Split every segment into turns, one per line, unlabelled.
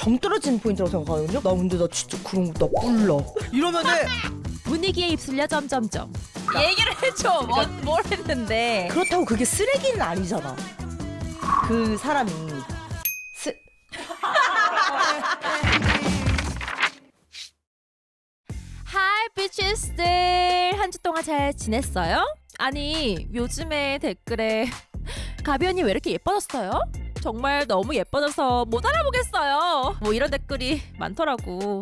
정 떨어지는 포인트라고 생각하거든요. 나 근데 나 진짜 그런 거 나 몰라. 이러면은
분위기에 입술려 점점점. 얘기를 해줘. 뭘 했는데.
그렇다고 그게 쓰레기는 아니잖아. 그 사람이
하이 비치스들, 한 주 동안 잘 지냈어요? 아니 요즘에 댓글에 가비 언니 왜 이렇게 예뻐졌어요? 정말 너무 예뻐져서 못 알아보겠어요. 뭐 이런 댓글이 많더라고.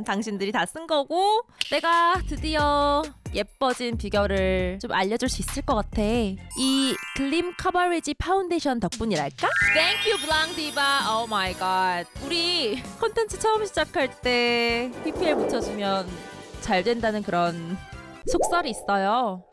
당신들이 다 쓴 거고 내가 드디어 예뻐진 비결을 좀 알려줄 수 있을 것 같아. 이 글림 커버리지 파운데이션 덕분이랄까? Thank you 블랑 디바. Oh my god. 우리 컨텐츠 처음 시작할 때 PPL 묻혀주면 잘 된다는 그런 속설이 있어요.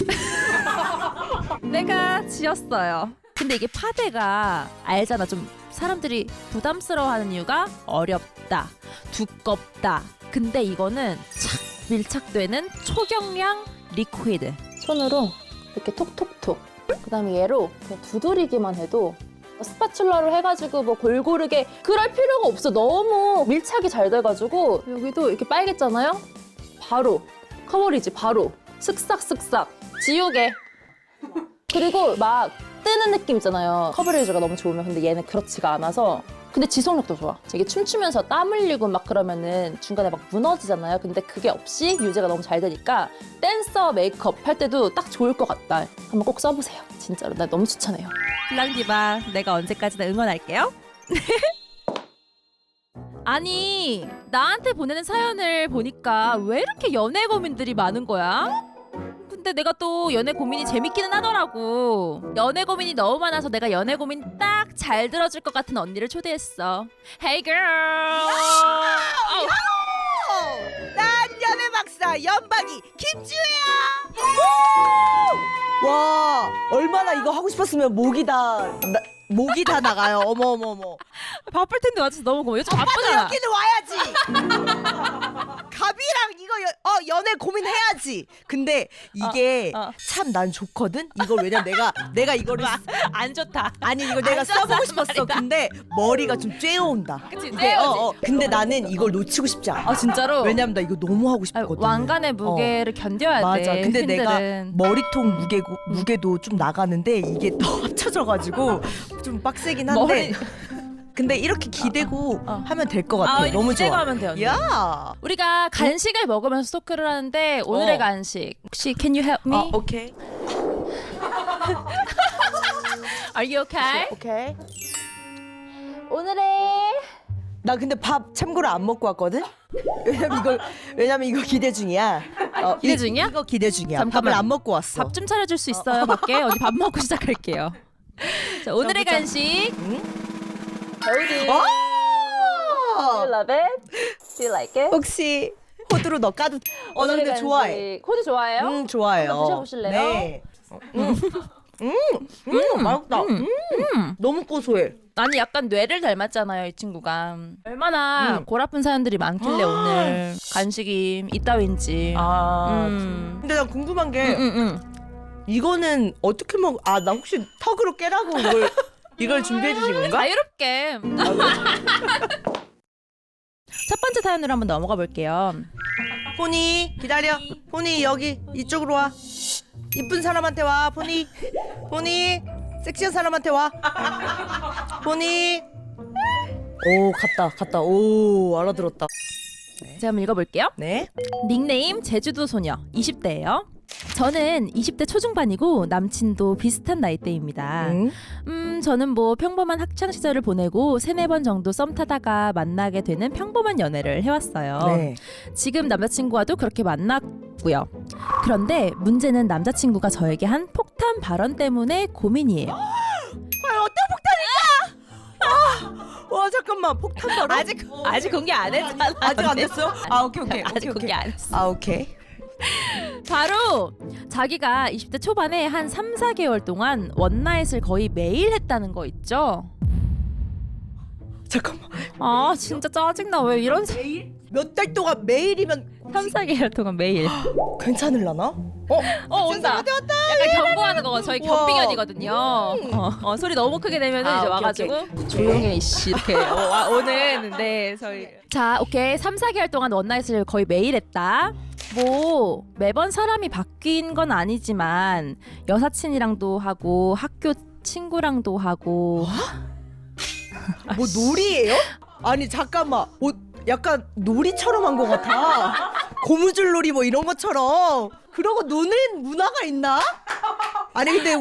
내가 지었어요. 근데 이게 파데가 알잖아. 좀 사람들이 부담스러워하는 이유가 어렵다, 두껍다. 근데 이거는 착 밀착되는 초경량 리퀴드.
손으로 이렇게 톡톡톡, 그 다음에 얘로 그냥 두드리기만 해도 스파츌러로 해가지고 뭐 골고르게 그럴 필요가 없어. 너무 밀착이 잘 돼가지고 여기도 이렇게 빨갰잖아요. 바로 커버리지, 바로 쓱싹쓱싹 지우개. 그리고 막 뜨는 느낌 있잖아요. 커버리지가 너무 좋으면. 근데 얘는 그렇지가 않아서. 근데 지속력도 좋아. 이게 춤추면서 땀 흘리고 막 그러면은 중간에 막 무너지잖아요. 근데 그게 없이 유지가 너무 잘 되니까 댄서 메이크업 할 때도 딱 좋을 것 같다. 한번 꼭 써보세요. 진짜로 나 너무 추천해요.
블랑 디바, 내가 언제까지나 응원할게요. 아니 나한테 보내는 사연을 보니까 왜 이렇게 연애 고민들이 많은 거야? 근데 내가 또 연애 고민이 재밌기는 하더라고. 연애 고민이 너무 많아서 내가 연애 고민 딱 잘 들어줄 것 같은 언니를 초대했어. Hey girl.
난 연애 박사 연박이 김주혜야. 와 얼마나 이거 하고 싶었으면 목이 다 나가요. 어머.
바쁠 텐데 와줘서 너무 고마워. 요즘 바쁘잖아.
여기는 와야지. 가비랑 이거 연애 고민해야지. 근데 이게 참 난 좋거든. 이걸 왜냐면 내가 이거를
안 좋다.
아니 이거 내가 써보고 싶었어.
말이다.
근데 머리가 좀 쬐어온다.
그치,
이게,
쬐어오지.
근데 나는 이걸 놓치고 싶지 않아.
아 진짜로?
왜냐면 나 이거 너무 하고
아니,
싶거든.
왕관의 무게를 견뎌야
맞아.
돼.
근데 내가
팬들은.
머리통 무게도 좀 나가는데 이게 더 합쳐져가지고 좀 빡세긴 한데. 근데 이렇게 기대고 하면 될 것 같아. 너무
기대고
좋아.
하면 돼요. 언니.
야.
우리가 간식을 먹으면서 토크를 하는데 오늘의 간식 혹시 Can you help me?
오케이.
Are you okay?
오케이.
오늘의
나 근데 밥 참고로 안 먹고 왔거든. 왜냐면 이거 기대 중이야.
기대 중이야?
이거 기대 중이야.
잠깐만.
밥을 안 먹고 왔어.
밥 좀 차려줄 수 있어요 밖에? 언니 밥 먹고 시작할게요. 자, 오늘의
보자.
간식
겨울이 Do you love it? Do you like it?
혹시 호두로 너 까도 나
오늘의
근데
간식.
좋아해.
코드 좋아해요?
좋아해요.
한번 드셔보실래요?
네. 맛있다. 너무 고소해.
아니 약간 뇌를 닮았잖아요 이 친구가. 얼마나 골 아픈 사연들이 많길래 오늘 간식이 이따윈지.
근데 난 궁금한 게 이거는 어떻게 먹? 나 혹시 턱으로 깨라고 이걸 준비해 주신 건가?
자유롭게. 첫 번째 사연으로 한번 넘어가 볼게요.
포니 기다려. 포니 여기 이쪽으로 와. 이쁜 사람한테 와. 포니 섹시한 사람한테 와. 포니. 오 갔다. 오 알아들었다.
제가 한번 읽어볼게요.
네.
닉네임 제주도 소녀 20대예요. 저는 20대 초중반이고 남친도 비슷한 나이대입니다. 저는 뭐 평범한 학창 시절을 보내고 3-4번 정도 썸 타다가 만나게 되는 평범한 연애를 해왔어요.
네.
지금 남자친구와도 그렇게 만났고요. 그런데 문제는 남자친구가 저에게 한 폭탄 발언 때문에 고민이에요.
어떤 폭탄일까? 와 잠깐만 폭탄 발언?
아직 공개 안 했잖아.
아직 안 됐어요? 오케이.
아직 공개 안 했어.
오케이.
바로 자기가 20대 초반에 한 3-4개월 동안 원나잇을 거의 매일 했다는 거 있죠.
잠깐만.
진짜 짜증나. 왜 이런
매일? 몇 달 동안 매일이면
3-4개월 동안 매일.
괜찮을라나?
온다. 약간 경고하는 거. 저희
우와.
경비견이거든요. 소리 너무 크게 내면은
아,
이제
오케이,
와가지고 조용해 이씨 이렇게 오는. 네, 저희. 자, 오케이. 3-4개월 동안 원나잇을 거의 매일 했다. 뭐 매번 사람이 바뀐 건 아니지만 여사친이랑도 하고 학교 친구랑도 하고.
뭐 놀이예요? 아니 잠깐만. 약간 놀이처럼 한 것 같아. 고무줄 놀이 뭐 이런 것처럼. 그러고 노는 문화가 있나? 아니 근데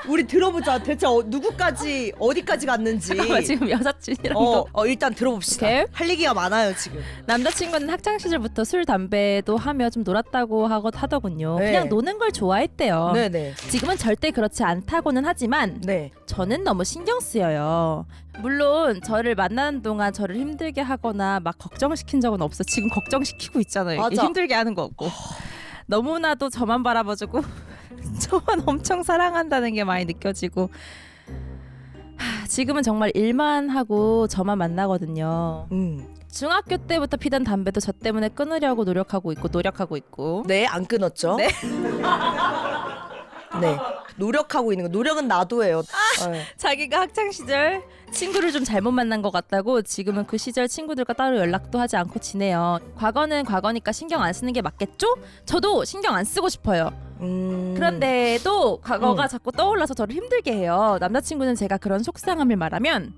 우리 들어보자. 대체 누구까지 어디까지 갔는지.
잠깐만, 지금 여사친이랑도.
일단 들어봅시다.
오케이.
할 얘기가 많아요 지금.
남자친구는 학창 시절부터 술 담배도 하며 좀 놀았다고 하더군요.
네.
그냥 노는 걸 좋아했대요.
네네.
지금은 절대 그렇지 않다고는 하지만
네.
저는 너무 신경 쓰여요. 물론 저를 만나는 동안 저를 힘들게 하거나 막 걱정시킨 적은 없어. 지금 걱정시키고 있잖아요. 이게
맞아.
힘들게 하는 거 없고. 너무나도 저만 바라봐주고 저만 엄청 사랑한다는 게 많이 느껴지고. 지금은 정말 일만 하고 저만 만나거든요. 중학교 때부터 피던 담배도 저 때문에 끊으려고 노력하고 있고.
네, 안 끊었죠?
네.
네. 노력하고 있는 거. 노력은 나도 해요. 네.
자기가 학창 시절 친구를 좀 잘못 만난 것 같다고 지금은 그 시절 친구들과 따로 연락도 하지 않고 지내요. 과거는 과거니까 신경 안 쓰는 게 맞겠죠? 저도 신경 안 쓰고 싶어요. 그런데도 과거가 자꾸 떠올라서 저를 힘들게 해요. 남자친구는 제가 그런 속상함을 말하면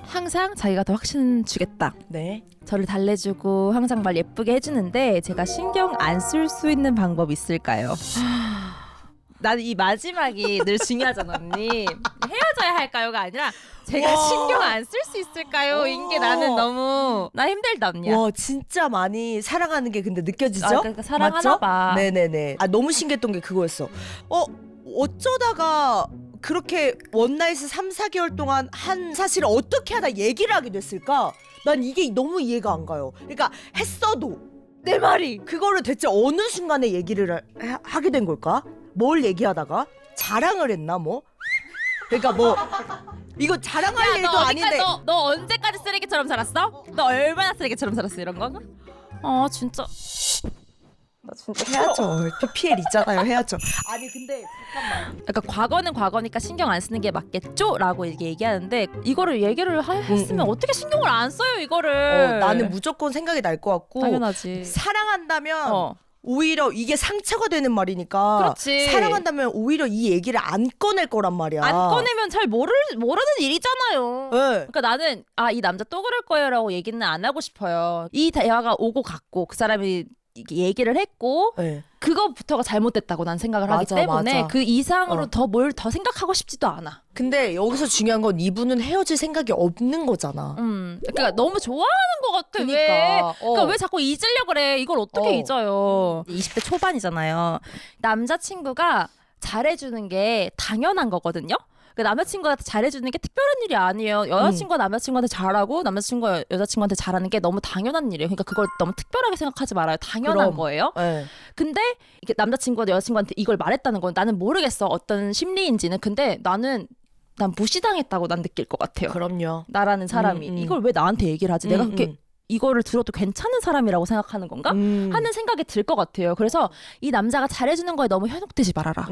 항상 자기가 더 확신 주겠다.
네.
저를 달래주고 항상 말 예쁘게 해주는데 제가 신경 안 쓸 수 있는 방법 있을까요? 나는 이 마지막이 늘 중요하잖아, 언니. 헤어져야 할까요가 아니라 제가
와.
신경 안 쓸 수 있을까요? 인 게 나는 너무 나 힘들다, 언니야.
와, 진짜 많이 사랑하는 게 근데 느껴지죠?
아, 그러니까 사랑하나
맞죠?
봐.
네네네. 아, 너무 신기했던 게 그거였어. 어쩌다가 그렇게 원나잇을 3-4개월 동안 한 사실을 어떻게 하다 얘기를 하게 됐을까? 난 이게 너무 이해가 안 가요. 그러니까 했어도 내 말이 그거를 대체 어느 순간에 얘기를 하게 된 걸까? 뭘 얘기하다가 자랑을 했나 뭐? 그러니까 뭐 이거 자랑할
야,
일도
너
아닌데.
너 언제까지 쓰레기처럼 살았어? 너 얼마나 쓰레기처럼 살았어, 이런 거? 진짜. 나 진짜
해야죠. PPL 있잖아요. 해야죠. 아니 근데 잠깐만.
그러니까 과거는 과거니까 신경 안 쓰는 게 맞겠죠? 라고 이렇게 얘기하는데 이거를 얘기를 했으면 어떻게 신경을 안 써요, 이거를.
나는 무조건 생각이 날 것 같고.
당연하지.
사랑한다면 오히려 이게 상처가 되는 말이니까.
그렇지.
사랑한다면 오히려 이 얘기를 안 꺼낼 거란 말이야.
안 꺼내면 잘 모르는 일이잖아요.
네.
그러니까 나는 이 남자 또 그럴 거예요라고 얘기는 안 하고 싶어요. 이 대화가 오고 갔고 그 사람이 이렇게 얘기를 했고
네.
그거부터가 잘못됐다고 난 생각을 하기
맞아,
때문에
맞아.
그 이상으로 더 뭘 더 생각하고 싶지도 않아.
근데 여기서 중요한 건 이분은 헤어질 생각이 없는 거잖아.
그러니까 너무 좋아하는 것 같아. 왜?
그러니까.
그러니까 왜 자꾸 잊으려고 그래? 이걸 어떻게 잊어요? 20대 초반이잖아요. 남자친구가 잘해주는 게 당연한 거거든요. 그러니까 남자친구한테 잘해주는 게 특별한 일이 아니에요. 여자친구가 남자친구한테 잘하고 남자친구가 여자친구한테 잘하는 게 너무 당연한 일이에요. 그러니까 그걸 너무 특별하게 생각하지 말아요. 당연한
그럼.
거예요.
네.
근데 이게 남자친구가 여자친구한테 이걸 말했다는 건 나는 모르겠어. 어떤 심리인지는. 근데 난 무시당했다고 난 느낄 것 같아요.
그럼요.
나라는 사람이 이걸 왜 나한테 얘기를 하지? 내가 그렇게 이거를 들어도 괜찮은 사람이라고 생각하는 건가? 하는 생각이 들 것 같아요. 그래서 이 남자가 잘해주는 거에 너무 현혹되지 말아라.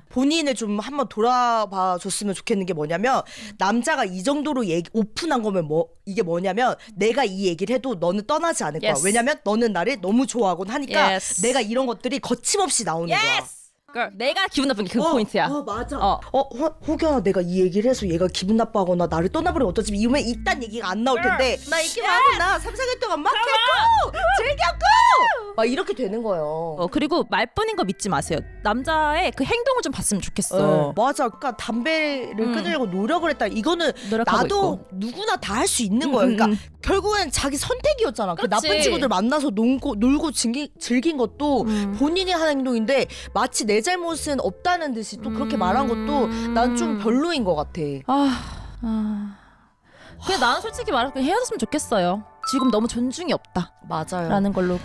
본인을 좀 한번 돌아봐 줬으면 좋겠는 게 뭐냐면 남자가 이 정도로 오픈한 거면 이게 뭐냐면 내가 이 얘기를 해도 너는 떠나지 않을 거야.
Yes.
왜냐면 너는 나를 너무 좋아하곤 하니까
Yes.
내가 이런 것들이 거침없이 나오는 거야.
Girl, 내가 기분 나쁜 게 그 포인트야.
맞아. 혹여나 내가 이 얘기를 해서 얘가 기분 나빠하거나 나를 떠나버리면 어쩌지? 이러면 이딴 얘기가 안 나올 텐데 나 이렇게 하고 나 3-4개월 동안 막 했고 즐겼고 막 이렇게 되는 거예요.
그리고 말뿐인 거 믿지 마세요. 남자의 그 행동을 좀 봤으면 좋겠어.
맞아. 그러니까 담배를 끊으려고 노력을 했다. 이거는
노력하고
나도
있고.
누구나 다 할 수 있는 거예요. 그러니까 결국엔 자기 선택이었잖아. 그
그렇지.
나쁜 친구들 만나서 놀고 즐긴 것도 본인이 한 행동인데 마치 내 잘못은 없다는 듯이 또 그렇게 말한 것도 난 좀 별로인 것 같아.
그냥 나는 솔직히 말해서 그냥 헤어졌으면 좋겠어요. 지금 너무 존중이 없다.
맞아요.
라는 걸로.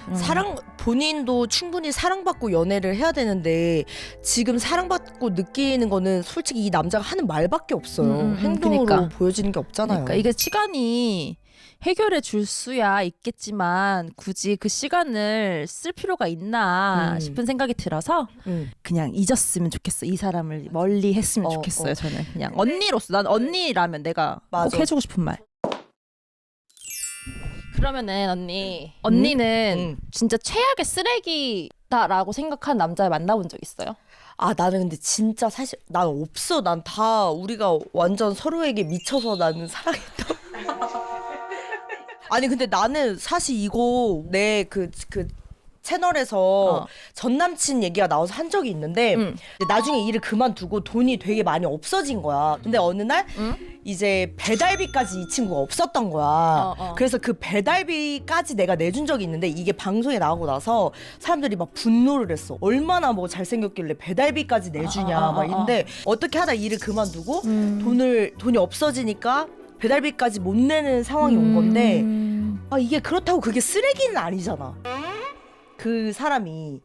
본인도 충분히 사랑받고 연애를 해야 되는데 지금 사랑받고 느끼는 거는 솔직히 이 남자가 하는 말밖에 없어요. 행동으로
그러니까.
보여지는 게 없잖아요.
그러니까 이게 시간이 해결해 줄 수야 있겠지만 굳이 그 시간을 쓸 필요가 있나 싶은 생각이 들어서 그냥 잊었으면 좋겠어. 이 사람을 멀리 했으면 좋겠어요. 저는 그냥 언니로서 난 언니라면 내가
맞아.
꼭 해주고 싶은 말. 그러면은 언니는 진짜 최악의 쓰레기다라고 생각한 남자 만나본 적 있어요?
아, 나는 근데 진짜 사실 난 없어. 난 다 우리가 완전 서로에게 미쳐서 나는 사랑했던. 아니 근데 나는 사실 이거 내 그 채널에서 전 남친 얘기가 나와서 한 적이 있는데 근데 나중에 일을 그만두고 돈이 되게 많이 없어진 거야. 근데 어느 날 이제 배달비까지 이 친구가 없었던 거야. 그래서 그 배달비까지 내가 내준 적이 있는데 이게 방송에 나오고 나서 사람들이 막 분노를 했어. 얼마나 뭐 잘생겼길래 배달비까지 내주냐 막 이런데 어떻게 하다 일을 그만두고 돈이 없어지니까 배달비까지 못 내는 상황이 온 건데 아 이게 그렇다고 그게 쓰레기는 아니잖아. 그 사람이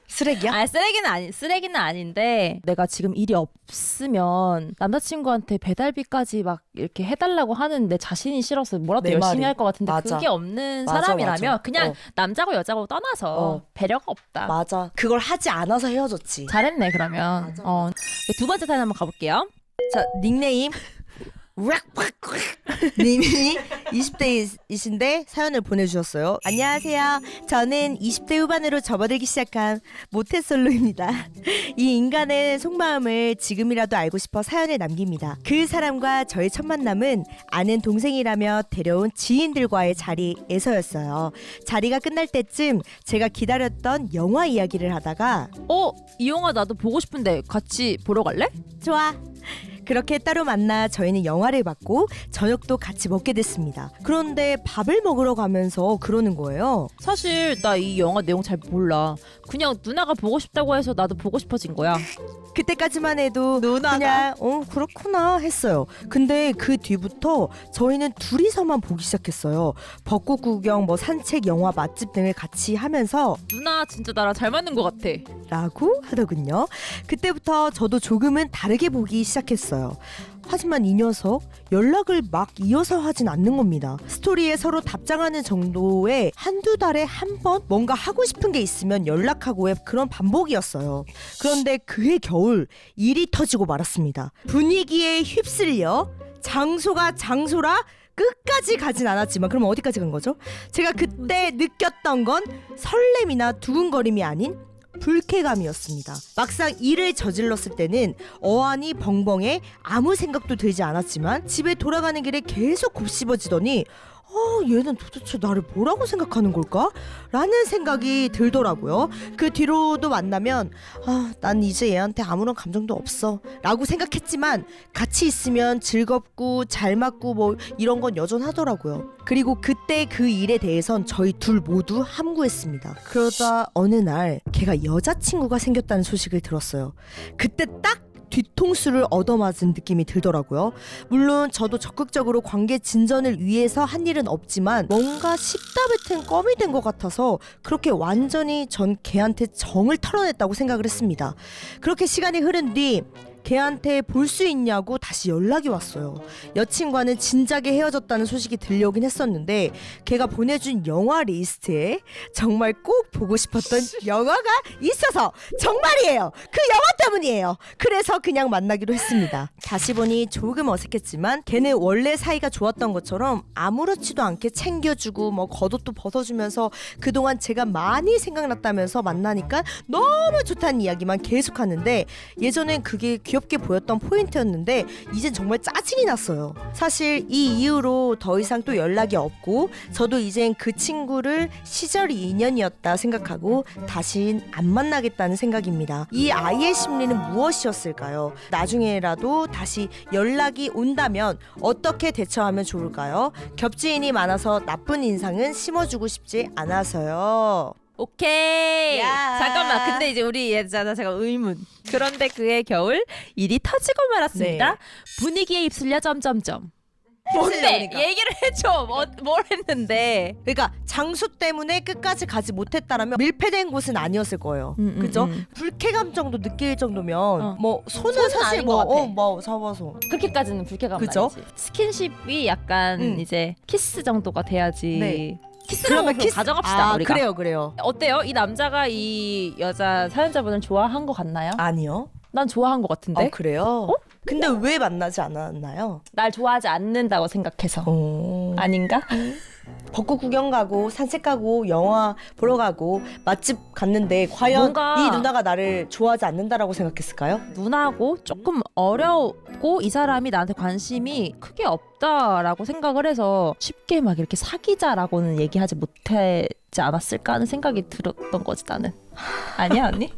쓰레기야?
아 쓰레기는 아닌데 내가 지금 일이 없으면 남자친구한테 배달비까지 막 이렇게 해달라고 하는 내 자신이 싫어서 뭐라도
내
열심히
말이.
할 것 같은데
맞아.
그게 없는
맞아,
사람이라면
맞아.
그냥 남자고 여자고 떠나서 배려가 없다.
맞아. 그걸 하지 않아서 헤어졌지.
잘했네 그러면. 두 번째 사연 한번 가볼게요.
자, 닉네임 님이 20대이신데 사연을 보내주셨어요. 안녕하세요. 저는 20대 후반으로 접어들기 시작한 모태솔로입니다. 이 인간의 속마음을 지금이라도 알고 싶어 사연을 남깁니다. 그 사람과 저의 첫 만남은 아는 동생이라며 데려온 지인들과의 자리에서였어요. 자리가 끝날 때쯤 제가 기다렸던 영화 이야기를 하다가
이 영화 나도 보고 싶은데 같이 보러 갈래?
좋아. 그렇게 따로 만나 저희는 영화를 봤고 저녁도 같이 먹게 됐습니다. 그런데 밥을 먹으러 가면서 그러는 거예요.
사실 나 이 영화 내용 잘 몰라. 그냥 누나가 보고 싶다고 해서 나도 보고 싶어진 거야.
그때까지만 해도 그냥 그렇구나 했어요. 근데 그 뒤부터 저희는 둘이서만 보기 시작했어요. 벚꽃 구경, 뭐 산책, 영화, 맛집 등을 같이 하면서
누나 진짜 나랑 잘 맞는 것 같아.
라고 하더군요. 그때부터 저도 조금은 다르게 보기 시작했어요. 하지만 이 녀석 연락을 막 이어서 하진 않는 겁니다. 스토리에 서로 답장하는 정도의 한두 달에 한 번 뭔가 하고 싶은 게 있으면 연락하고의 그런 반복이었어요. 그런데 그해 겨울 일이 터지고 말았습니다. 분위기에 휩쓸려 장소가 장소라 끝까지 가진 않았지만 그럼 어디까지 간 거죠? 제가 그때 느꼈던 건 설렘이나 두근거림이 아닌 불쾌감이었습니다. 막상 일을 저질렀을 때는 어안이 벙벙해 아무 생각도 들지 않았지만 집에 돌아가는 길에 계속 곱씹어지더니 얘는 도대체 나를 뭐라고 생각하는 걸까? 라는 생각이 들더라고요. 그 뒤로도 만나면 난 이제 얘한테 아무런 감정도 없어 라고 생각했지만 같이 있으면 즐겁고 잘 맞고 뭐 이런 건 여전하더라고요. 그리고 그때 그 일에 대해선 저희 둘 모두 함구했습니다. 그러다 어느 날 걔가 여자친구가 생겼다는 소식을 들었어요. 그때 딱 뒤통수를 얻어맞은 느낌이 들더라고요. 물론 저도 적극적으로 관계 진전을 위해서 한 일은 없지만 뭔가 씹다뱉은 껌이 된 것 같아서 그렇게 완전히 전 걔한테 정을 털어냈다고 생각을 했습니다. 그렇게 시간이 흐른 뒤 걔한테 볼 수 있냐고 다시 연락이 왔어요. 여친과는 진작에 헤어졌다는 소식이 들려오긴 했었는데 걔가 보내준 영화 리스트에 정말 꼭 보고 싶었던 영화가 있어서 정말이에요. 그 영화 때문이에요. 그래서 그냥 만나기로 했습니다. 다시 보니 조금 어색했지만 걔는 원래 사이가 좋았던 것처럼 아무렇지도 않게 챙겨주고 뭐 겉옷도 벗어주면서 그동안 제가 많이 생각났다면서 만나니까 너무 좋다는 이야기만 계속하는데 예전엔 그게 귀엽게 보였던 포인트였는데 이젠 정말 짜증이 났어요. 사실 이 이후로 더 이상 또 연락이 없고 저도 이젠 그 친구를 시절 인연이었다 생각하고 다신 안 만나겠다는 생각입니다. 이 아이의 심리는 무엇이었을까요? 나중에라도 다시 연락이 온다면 어떻게 대처하면 좋을까요? 겹지인이 많아서 나쁜 인상은 심어주고 싶지 않아서요.
오케이.
야.
잠깐만. 근데 이제 우리 예전에 제가 의문. 그런데 그해 겨울 일이 터지고 말았습니다.
네.
분위기에 휩쓸려 점점점. 뭔데?
그러니까.
얘기를 해줘. 뭘 했는데?
그러니까 장수 때문에 끝까지 가지 못했다라면 밀폐된 곳은 아니었을 거예요. 그죠? 불쾌감 정도 느낄 정도면 뭐 손은 사실
아닌
뭐
것 같아.
뭐 잡아서
그렇게까지는 불쾌감
그죠?
아니지. 스킨십이 약간 이제 키스 정도가 돼야지.
네.
키스라고 그럼 가정합시다.
아,
우리가.
그래요.
어때요? 이 남자가 이 여자 사연자분을 좋아한 것 같나요?
아니요.
난 좋아한 것 같은데.
그래요? 근데 왜 만나지 않았나요?
날 좋아하지 않는다고 생각해서.
어...
아닌가?
벚꽃 구경 가고 산책 가고 영화 보러 가고 맛집 갔는데 과연
뭔가-
이 누나가 나를 좋아하지 않는다라고 생각했을까요?
누나고 조금 어렵고 이 사람이 나한테 관심이 크게 없다라고 생각을 해서 쉽게 막 이렇게 사귀자라고는 얘기하지 못하지 않았을까 하는 생각이 들었던 거지 나는. 아니야 언니?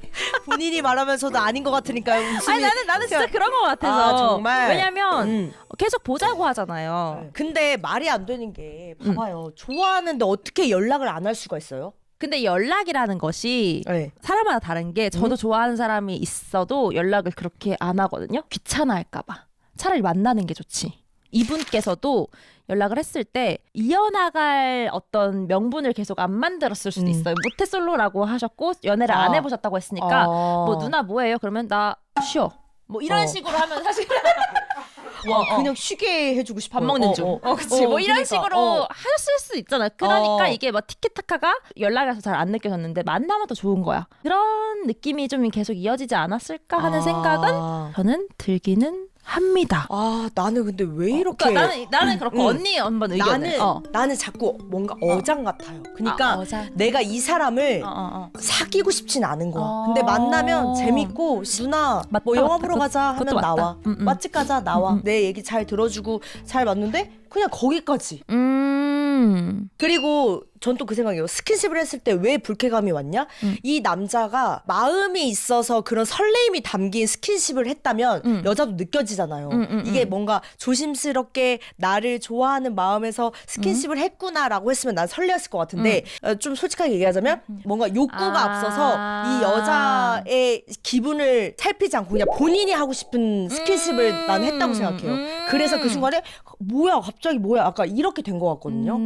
본인이 말하면서도 아닌 것 같으니까요.
아니 나는 진짜 그런 거 같아서.
아, 정말?
왜냐면
음.
계속 보자고 하잖아요.
근데 말이 안 되는 게 봐봐요. 좋아하는데 어떻게 연락을 안 할 수가 있어요?
근데 연락이라는 것이
네.
사람마다 다른 게 저도 좋아하는 사람이 있어도 연락을 그렇게 안 하거든요. 귀찮아할까봐. 차라리 만나는 게 좋지. 이분께서도 연락을 했을 때 이어나갈 어떤 명분을 계속 안 만들었을 수도 있어요. 모태솔로라고 하셨고 연애를 안 해보셨다고 했으니까 뭐 누나 뭐예요? 그러면 나 쉬어. 뭐 이런 식으로 하면 사실
와, 그냥 쉬게 해주고 싶어.
밥 먹는 중. 그치. 뭐 이런
그러니까,
식으로 하셨을 수 있잖아요. 그러니까 이게 뭐 티키타카가 연락에서 잘 안 느껴졌는데 만나면 더 좋은 거야. 그런 느낌이 좀 계속 이어지지 않았을까 하는 생각은 저는 들기는 합니다.
아, 나는 근데 왜 이렇게
그러니까 나는 그렇고 언니 한번 의견을.
나는 자꾸 뭔가 어장 같아요. 그러니까
어장.
내가 이 사람을 사귀고 싶진 않은 거야. 근데 만나면 재밌고 누나
맞다,
뭐 영화
맞다.
보러 가자 하면
그것도 맞다.
나와. 맛집 가자 나와. 내 얘기 잘 들어주고 잘 맞는데 그냥 거기까지. 그리고 전 또 그 생각이에요. 스킨십을 했을 때 왜 불쾌감이 왔냐? 이 남자가 마음이 있어서 그런 설레임이 담긴 스킨십을 했다면 여자도 느껴지잖아요. 이게 뭔가 조심스럽게 나를 좋아하는 마음에서 스킨십을 했구나라고 했으면 난 설레었을 것 같은데 좀 솔직하게 얘기하자면 뭔가 욕구가 앞서서 이 여자의 기분을 살피지 않고 그냥 본인이 하고 싶은 스킨십을 난 했다고 생각해요. 그래서 그 순간에 뭐야 갑자기 뭐야 아까 이렇게 된 것 같거든요.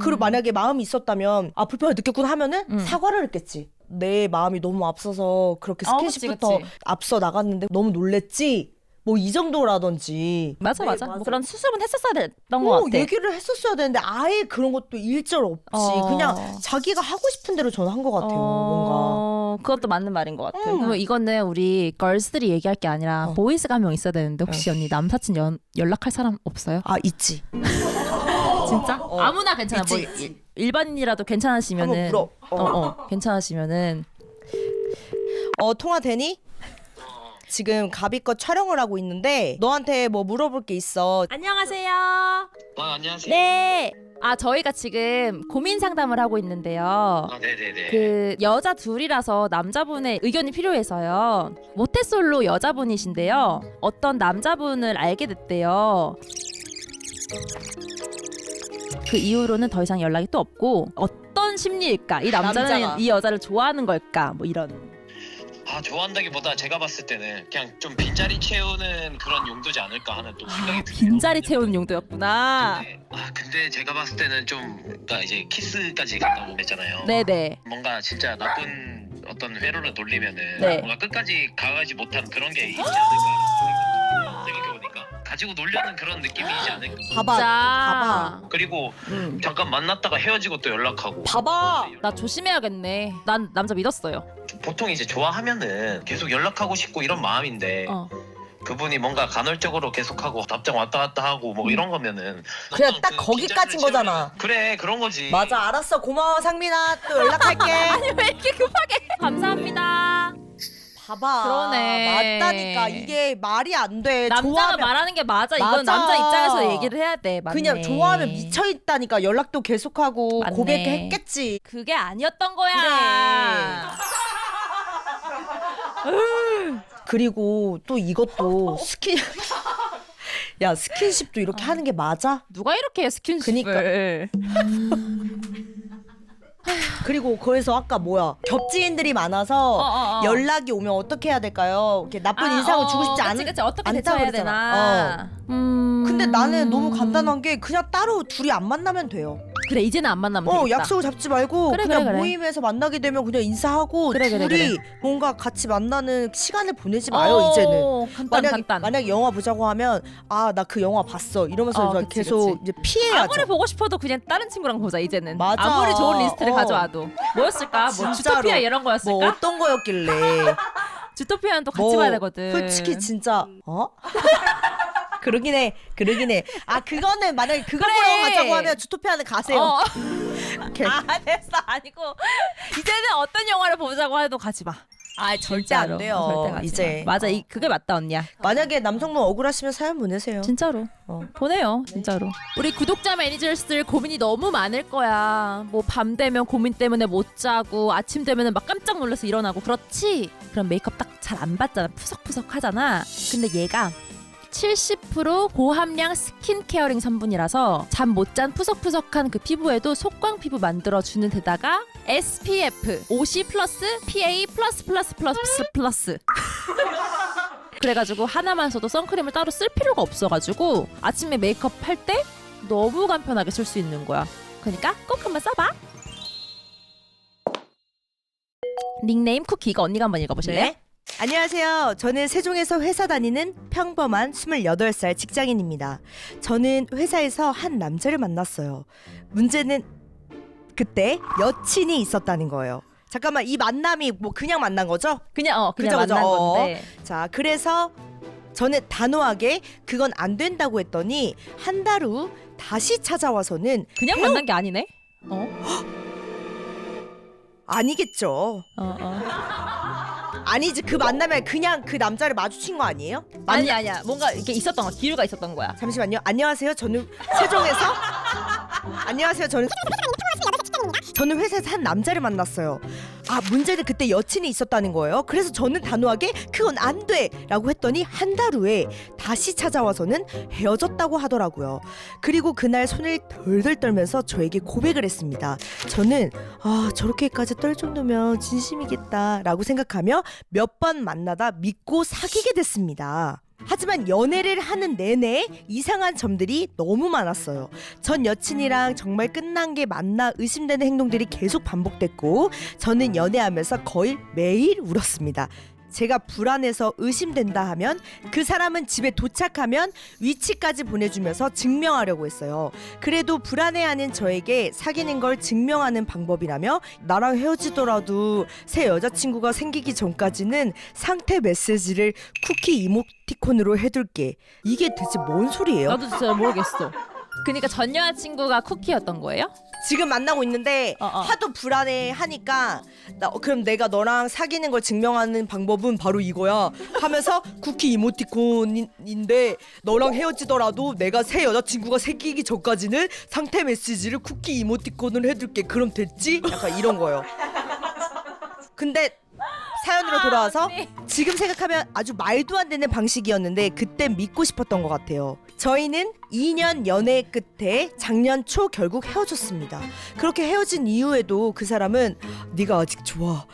그리고 만약에 마음이 있었다면 아 불편을 느꼈구나 하면은 사과를 했겠지. 내 마음이 너무 앞서서 그렇게 스킨십부터
그치.
앞서 나갔는데 너무 놀랬지. 뭐 이 정도라든지.
맞아.
네,
뭐 그런 수습은 했었어야 됐던 것 같아.
얘기를 했었어야 되는데 아예 그런 것도 일절 없이 그냥 자기가 하고 싶은 대로 저는 한 것 같아요. 뭔가.
그것도 맞는 말인 것 같아. 그럼 이거는 우리 걸스들이 얘기할 게 아니라 보이스가 한 명 있어야 되는데 혹시 언니 남사친 연락할 사람 없어요?
아 있지.
진짜? 아무나 괜찮아.
있지,
뭐
있지.
일반인이라도 괜찮으시면은.
한번 물어.
괜찮으시면은.
통화 되니? 지금 가비껏 촬영을 하고 있는데 너한테 뭐 물어볼 게 있어.
안녕하세요.
안녕하세요.
네. 저희가 지금 고민 상담을 하고 있는데요.
네네네.
그 여자 둘이라서 남자분의 의견이 필요해서요. 모태솔로 여자분이신데요. 어떤 남자분을 알게 됐대요. 그 이후로는 더 이상 연락이 또 없고 어떤 심리일까? 이 남자는
남자가.
이 여자를 좋아하는 걸까? 뭐 이런.
좋아한다기보다 제가 봤을 때는 그냥 좀 빈자리 채우는 그런 용도지 않을까 하는 또 생각이 드네요.
빈자리 채우는 용도였구나.
근데 제가 봤을 때는 좀 그러니까 이제 키스까지 갔다고 했잖아요.
네네.
뭔가 진짜 나쁜 어떤 회로를 돌리면은
네.
뭔가 끝까지 가지 못한 그런 게 있지 않을까 생각해보니까 가지고 놀려는 그런 느낌이지 않을까.
봐봐.
그리고 잠깐 만났다가 헤어지고 또 연락하고.
봐봐.
나 조심해야겠네. 난 남자 믿었어요.
보통 이제 좋아하면은 계속 연락하고 싶고 이런 마음인데 그분이 뭔가 간헐적으로 계속하고 답장 왔다 갔다 하고 뭐 이런 거면은
그냥
어떤
딱
그
거기까지인
빈자리를
거잖아.
채우는- 그래 그런 거지.
맞아 알았어 고마워 상민아 또 연락할게.
왜 이렇게 급하게? 감사합니다.
봐봐.
그러네.
맞다니까 이게 말이 안 돼.
남자가 말하는 게 맞아. 이건
맞아.
남자 입장에서 얘기를 해야 돼. 맞네.
그냥 좋아하면 미쳐 있다니까 연락도 계속하고
맞네.
고백했겠지.
그게 아니었던 거야.
그리고 또 이것도 야 스킨십도 이렇게 하는 게 맞아?
누가 이렇게 해, 스킨십을.
그리고 거기서 아까 뭐야 겹지인들이 많아서 연락이 오면 어떻게 해야 될까요? 이렇게 나쁜 인상을 주고 싶지 않은
그치. 어떻게
않다고
대처해야
그랬잖아.
되나.
근데 근데 나는 너무 간단한 게 그냥 따로 둘이 안 만나면 돼요.
그래 이제는 안 만나면 되겠다.
약속을 잡지 말고
그래,
그냥
그래.
모임에서 만나게 되면 그냥 인사하고
그래,
둘이
그래.
뭔가 같이 만나는 시간을 보내지 마요. 이제는.
간단.
만약 영화 보자고 하면 나 그 영화 봤어 이러면서
그치,
계속
그치.
이제 피해야죠.
아무리 보고 싶어도 그냥 다른 친구랑 보자 이제는.
맞아.
아무리 좋은 리스트를
어.
가져와도. 뭐였을까? 뭐
진짜로.
주토피아 이런 거였을까?
뭐 어떤 거였길래.
주토피아는 또 같이
뭐,
봐야 되거든.
솔직히 진짜 그러긴 해. 그거는 만약에 그거
그래.
보러 가자고 하면 주토피아는 가세요. 오케이.
됐어 아니고 이제는 어떤 영화를 보자고 해도 가지 마.
절대 안 돼요.
절대 가지
이제.
마. 맞아 그게 맞다 언니야.
만약에 남성분 억울하시면 사연 보내세요.
진짜로 보내요 진짜로. 우리 구독자 매니저들 고민이 너무 많을 거야. 뭐 밤 되면 고민 때문에 못 자고 아침 되면은 막 깜짝 놀라서 일어나고 그렇지. 그럼 메이크업 딱 잘 안 받잖아. 푸석푸석 하잖아. 근데 얘가 70% 고함량 스킨케어링 성분이라서 잠 못 잔 푸석푸석한 그 피부에도 속광 피부 만들어주는 데다가 SPF 50 플러스 PA 플러스 그래가지고 하나만 써도 선크림을 따로 쓸 필요가 없어가지고 아침에 메이크업 할 때 너무 간편하게 쓸 수 있는 거야. 그러니까 꼭 한번 써봐. 닉네임 쿠키 이거 언니가 한번 읽어보실래?
네. 안녕하세요. 저는 세종에서 회사 다니는 평범한 28살 직장인입니다. 저는 회사에서 한 남자를 만났어요. 문제는 그때 여친이 있었다는 거예요. 잠깐만, 이 만남이 뭐 그냥 만난 거죠?
그냥
그죠,
만난
그죠.
건데.
자, 그래서 저는 단호하게 그건 안 된다고 했더니 한 달 후 다시 찾아와서는
그냥 만난 게 아니네.
아니겠죠. 아니지, 그 만남에 그냥 그 남자를 마주친 거 아니에요?
아니야 뭔가 이렇게 있었던 거 기류가 있었던 거야.
잠시만요. 안녕하세요. 저는 세종에서 안녕하세요. 저는 회사에서 한 남자를 만났어요. 문제는 그때 여친이 있었다는 거예요. 그래서 저는 단호하게 그건 안 돼! 라고 했더니 한 달 후에 다시 찾아와서는 헤어졌다고 하더라고요. 그리고 그날 손을 덜덜 떨면서 저에게 고백을 했습니다. 저는 저렇게까지 떨 정도면 진심이겠다 라고 생각하며 몇 번 만나다 믿고 사귀게 됐습니다. 하지만 연애를 하는 내내 이상한 점들이 너무 많았어요. 전 여친이랑 정말 끝난 게 맞나 의심되는 행동들이 계속 반복됐고 저는 연애하면서 거의 매일 울었습니다. 제가 불안해서 의심된다 하면 그 사람은 집에 도착하면 위치까지 보내주면서 증명하려고 했어요. 그래도 불안해하는 저에게 사귀는 걸 증명하는 방법이라며 나랑 헤어지더라도 새 여자친구가 생기기 전까지는 상태 메시지를 쿠키 이모티콘으로 해둘게. 이게 대체 뭔 소리예요?
나도 진짜 모르겠어. 그러니까 전 여자친구가 쿠키였던 거예요?
지금 만나고 있는데 하도 불안해 하니까 그럼 내가 너랑 사귀는 걸 증명하는 방법은 바로 이거야 하면서 쿠키 이모티콘인데 너랑 헤어지더라도 내가 새 여자친구가 생기기 전까지는 상태 메시지를 쿠키 이모티콘을 해둘게. 그럼 됐지? 약간 이런 거예요. 근데 사연으로 돌아와서 지금 생각하면 아주 말도 안 되는 방식이었는데 그때 믿고 싶었던 것 같아요. 저희는 2년 연애 끝에 작년 초 결국 헤어졌습니다. 그렇게 헤어진 이후에도 그 사람은 네가 아직 좋아,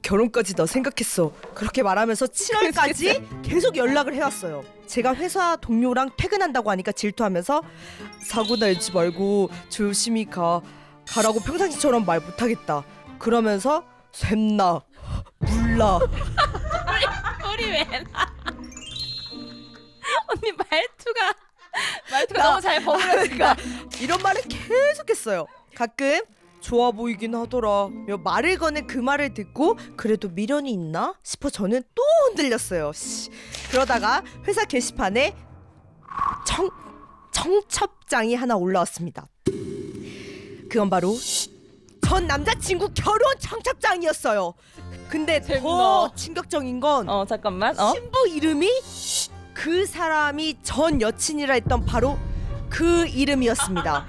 결혼까지 나 생각했어, 그렇게 말하면서 7월까지 계속 연락을 해왔어요. 제가 회사 동료랑 퇴근한다고 하니까 질투하면서 사고 날지 말고 조심히 가라고 평상시처럼 말 못하겠다 그러면서 샘나 몰라.
우리 왜 나? 언니 말투가 너무 잘 버무려진다.
이런 말을 계속했어요. 가끔 좋아 보이긴 하더라 말을 거는 그 말을 듣고 그래도 미련이 있나 싶어 저는 또 흔들렸어요. 그러다가 회사 게시판에 청첩장이 하나 올라왔습니다. 그건 바로 전 남자친구 결혼 청첩장이었어요. 근데 더 충격적인 건
잠깐만.
신부 이름이 그 사람이 전 여친이라 했던 바로 그 이름이었습니다.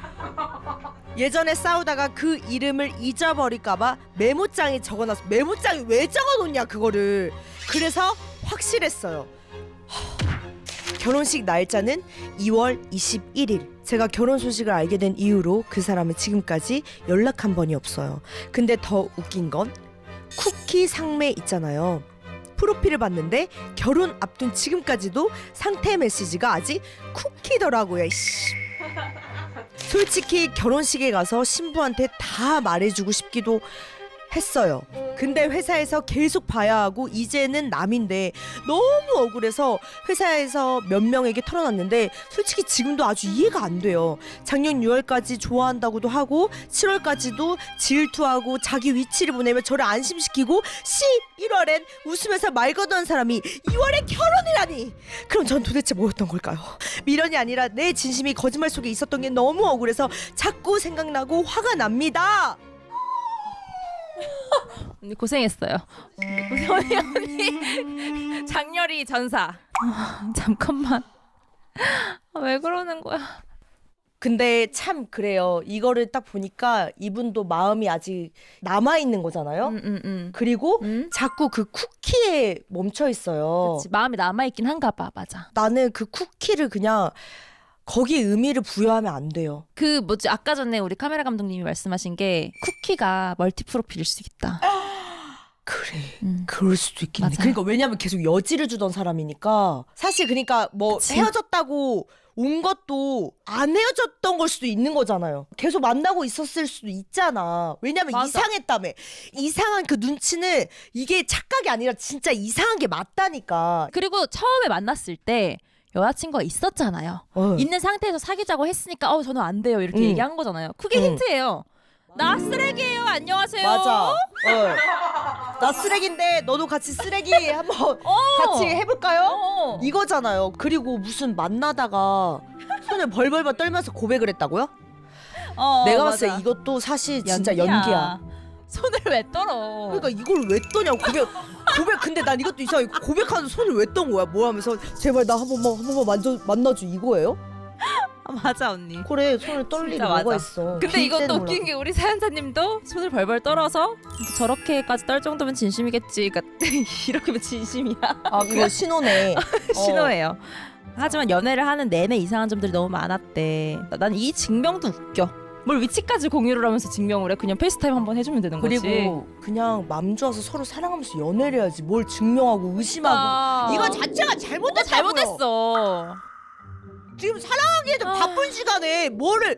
예전에 싸우다가 그 이름을 잊어버릴까봐 메모장에 적어놨어. 메모장에 왜 적어놓냐 그거를. 그래서 확실했어요. 결혼식 날짜는 2월 21일. 제가 결혼 소식을 알게 된 이후로 그 사람은 지금까지 연락 한 번이 없어요. 근데 더 웃긴 건 쿠키 상매 있잖아요. 프로필을 봤는데 결혼 앞둔 지금까지도 상태 메시지가 아직 쿠키더라고요. 씨. 솔직히 결혼식에 가서 신부한테 다 말해주고 싶기도 했어요. 근데 회사에서 계속 봐야 하고 이제는 남인데 너무 억울해서 회사에서 몇 명에게 털어놨는데 솔직히 지금도 아주 이해가 안 돼요. 작년 6월까지 좋아한다고도 하고 7월까지도 질투하고 자기 위치를 보내며 저를 안심시키고 11월엔 웃으면서 말 거던 사람이 2월에 결혼이라니. 그럼 전 도대체 뭐였던 걸까요? 미련이 아니라 내 진심이 거짓말 속에 있었던 게 너무 억울해서 자꾸 생각나고 화가 납니다.
언니 고생했어요. 언니 장렬히 전사. 잠깐만. 왜 그러는 거야?
근데 참 그래요. 이거를 딱 보니까 이분도 마음이 아직 남아있는 거잖아요. 그리고 자꾸 그 쿠키에 멈춰 있어요.
그치, 마음이 남아있긴 한가 봐. 맞아.
나는 그 쿠키를 그냥 거기에 의미를 부여하면 안 돼요.
그 뭐지 아까 전에 우리 카메라 감독님이 말씀하신 게 쿠키가 멀티 프로필일 수 있다.
그래. 그럴 수도 있겠네.
맞아.
그러니까 왜냐면 계속 여지를 주던 사람이니까. 사실 그러니까 뭐
그치.
헤어졌다고 온 것도 안 헤어졌던 걸 수도 있는 거잖아요. 계속 만나고 있었을 수도 있잖아. 왜냐면
맞아.
이상했다며. 이상한 그 눈치는 이게 착각이 아니라 진짜 이상한 게 맞다니까.
그리고 처음에 만났을 때 여자친구가 있었잖아요. 있는 상태에서 사귀자고 했으니까 저는 안 돼요 이렇게 얘기한 거잖아요. 그게 힌트예요. 나 쓰레기예요. 안녕하세요.
맞아. 나 쓰레기인데 너도 같이 쓰레기 한번 같이 해볼까요? 이거잖아요. 그리고 무슨 만나다가 손을 벌벌벌 떨면서 고백을 했다고요? 내가 봤을 때 이것도 사실 진짜 연기야.
손을 왜 떨어?
그러니까 이걸 왜 떠냐고. 고백 근데 난 이것도 이상해. 고백하는 손을 왜 떤 거야? 뭐 하면서 제발 나 한 번만 만나줘 이거예요?
맞아 언니.
그래, 손을 떨 일이
진짜
뭐가
맞아.
있어.
근데 이것도 웃긴 게 우리 사연자님도 손을 벌벌 떨어서 저렇게까지 떨 정도면 진심이겠지. 그러니까 이렇게면 진심이야.
이거 신호네.
신호예요. 하지만 연애를 하는 내내 이상한 점들이 너무 많았대. 난 이 증명도 웃겨. 뭘 위치까지 공유를 하면서 증명을 해. 그냥 페이스타임 한번 해주면 되는 거지.
그리고 그냥 맘 좋아서 서로 사랑하면서 연애를 해야지. 뭘 증명하고 의심하고. 이거 자체가 잘못됐다고요.
잘못했어.
지금 사랑하기에도 바쁜 시간에 뭐를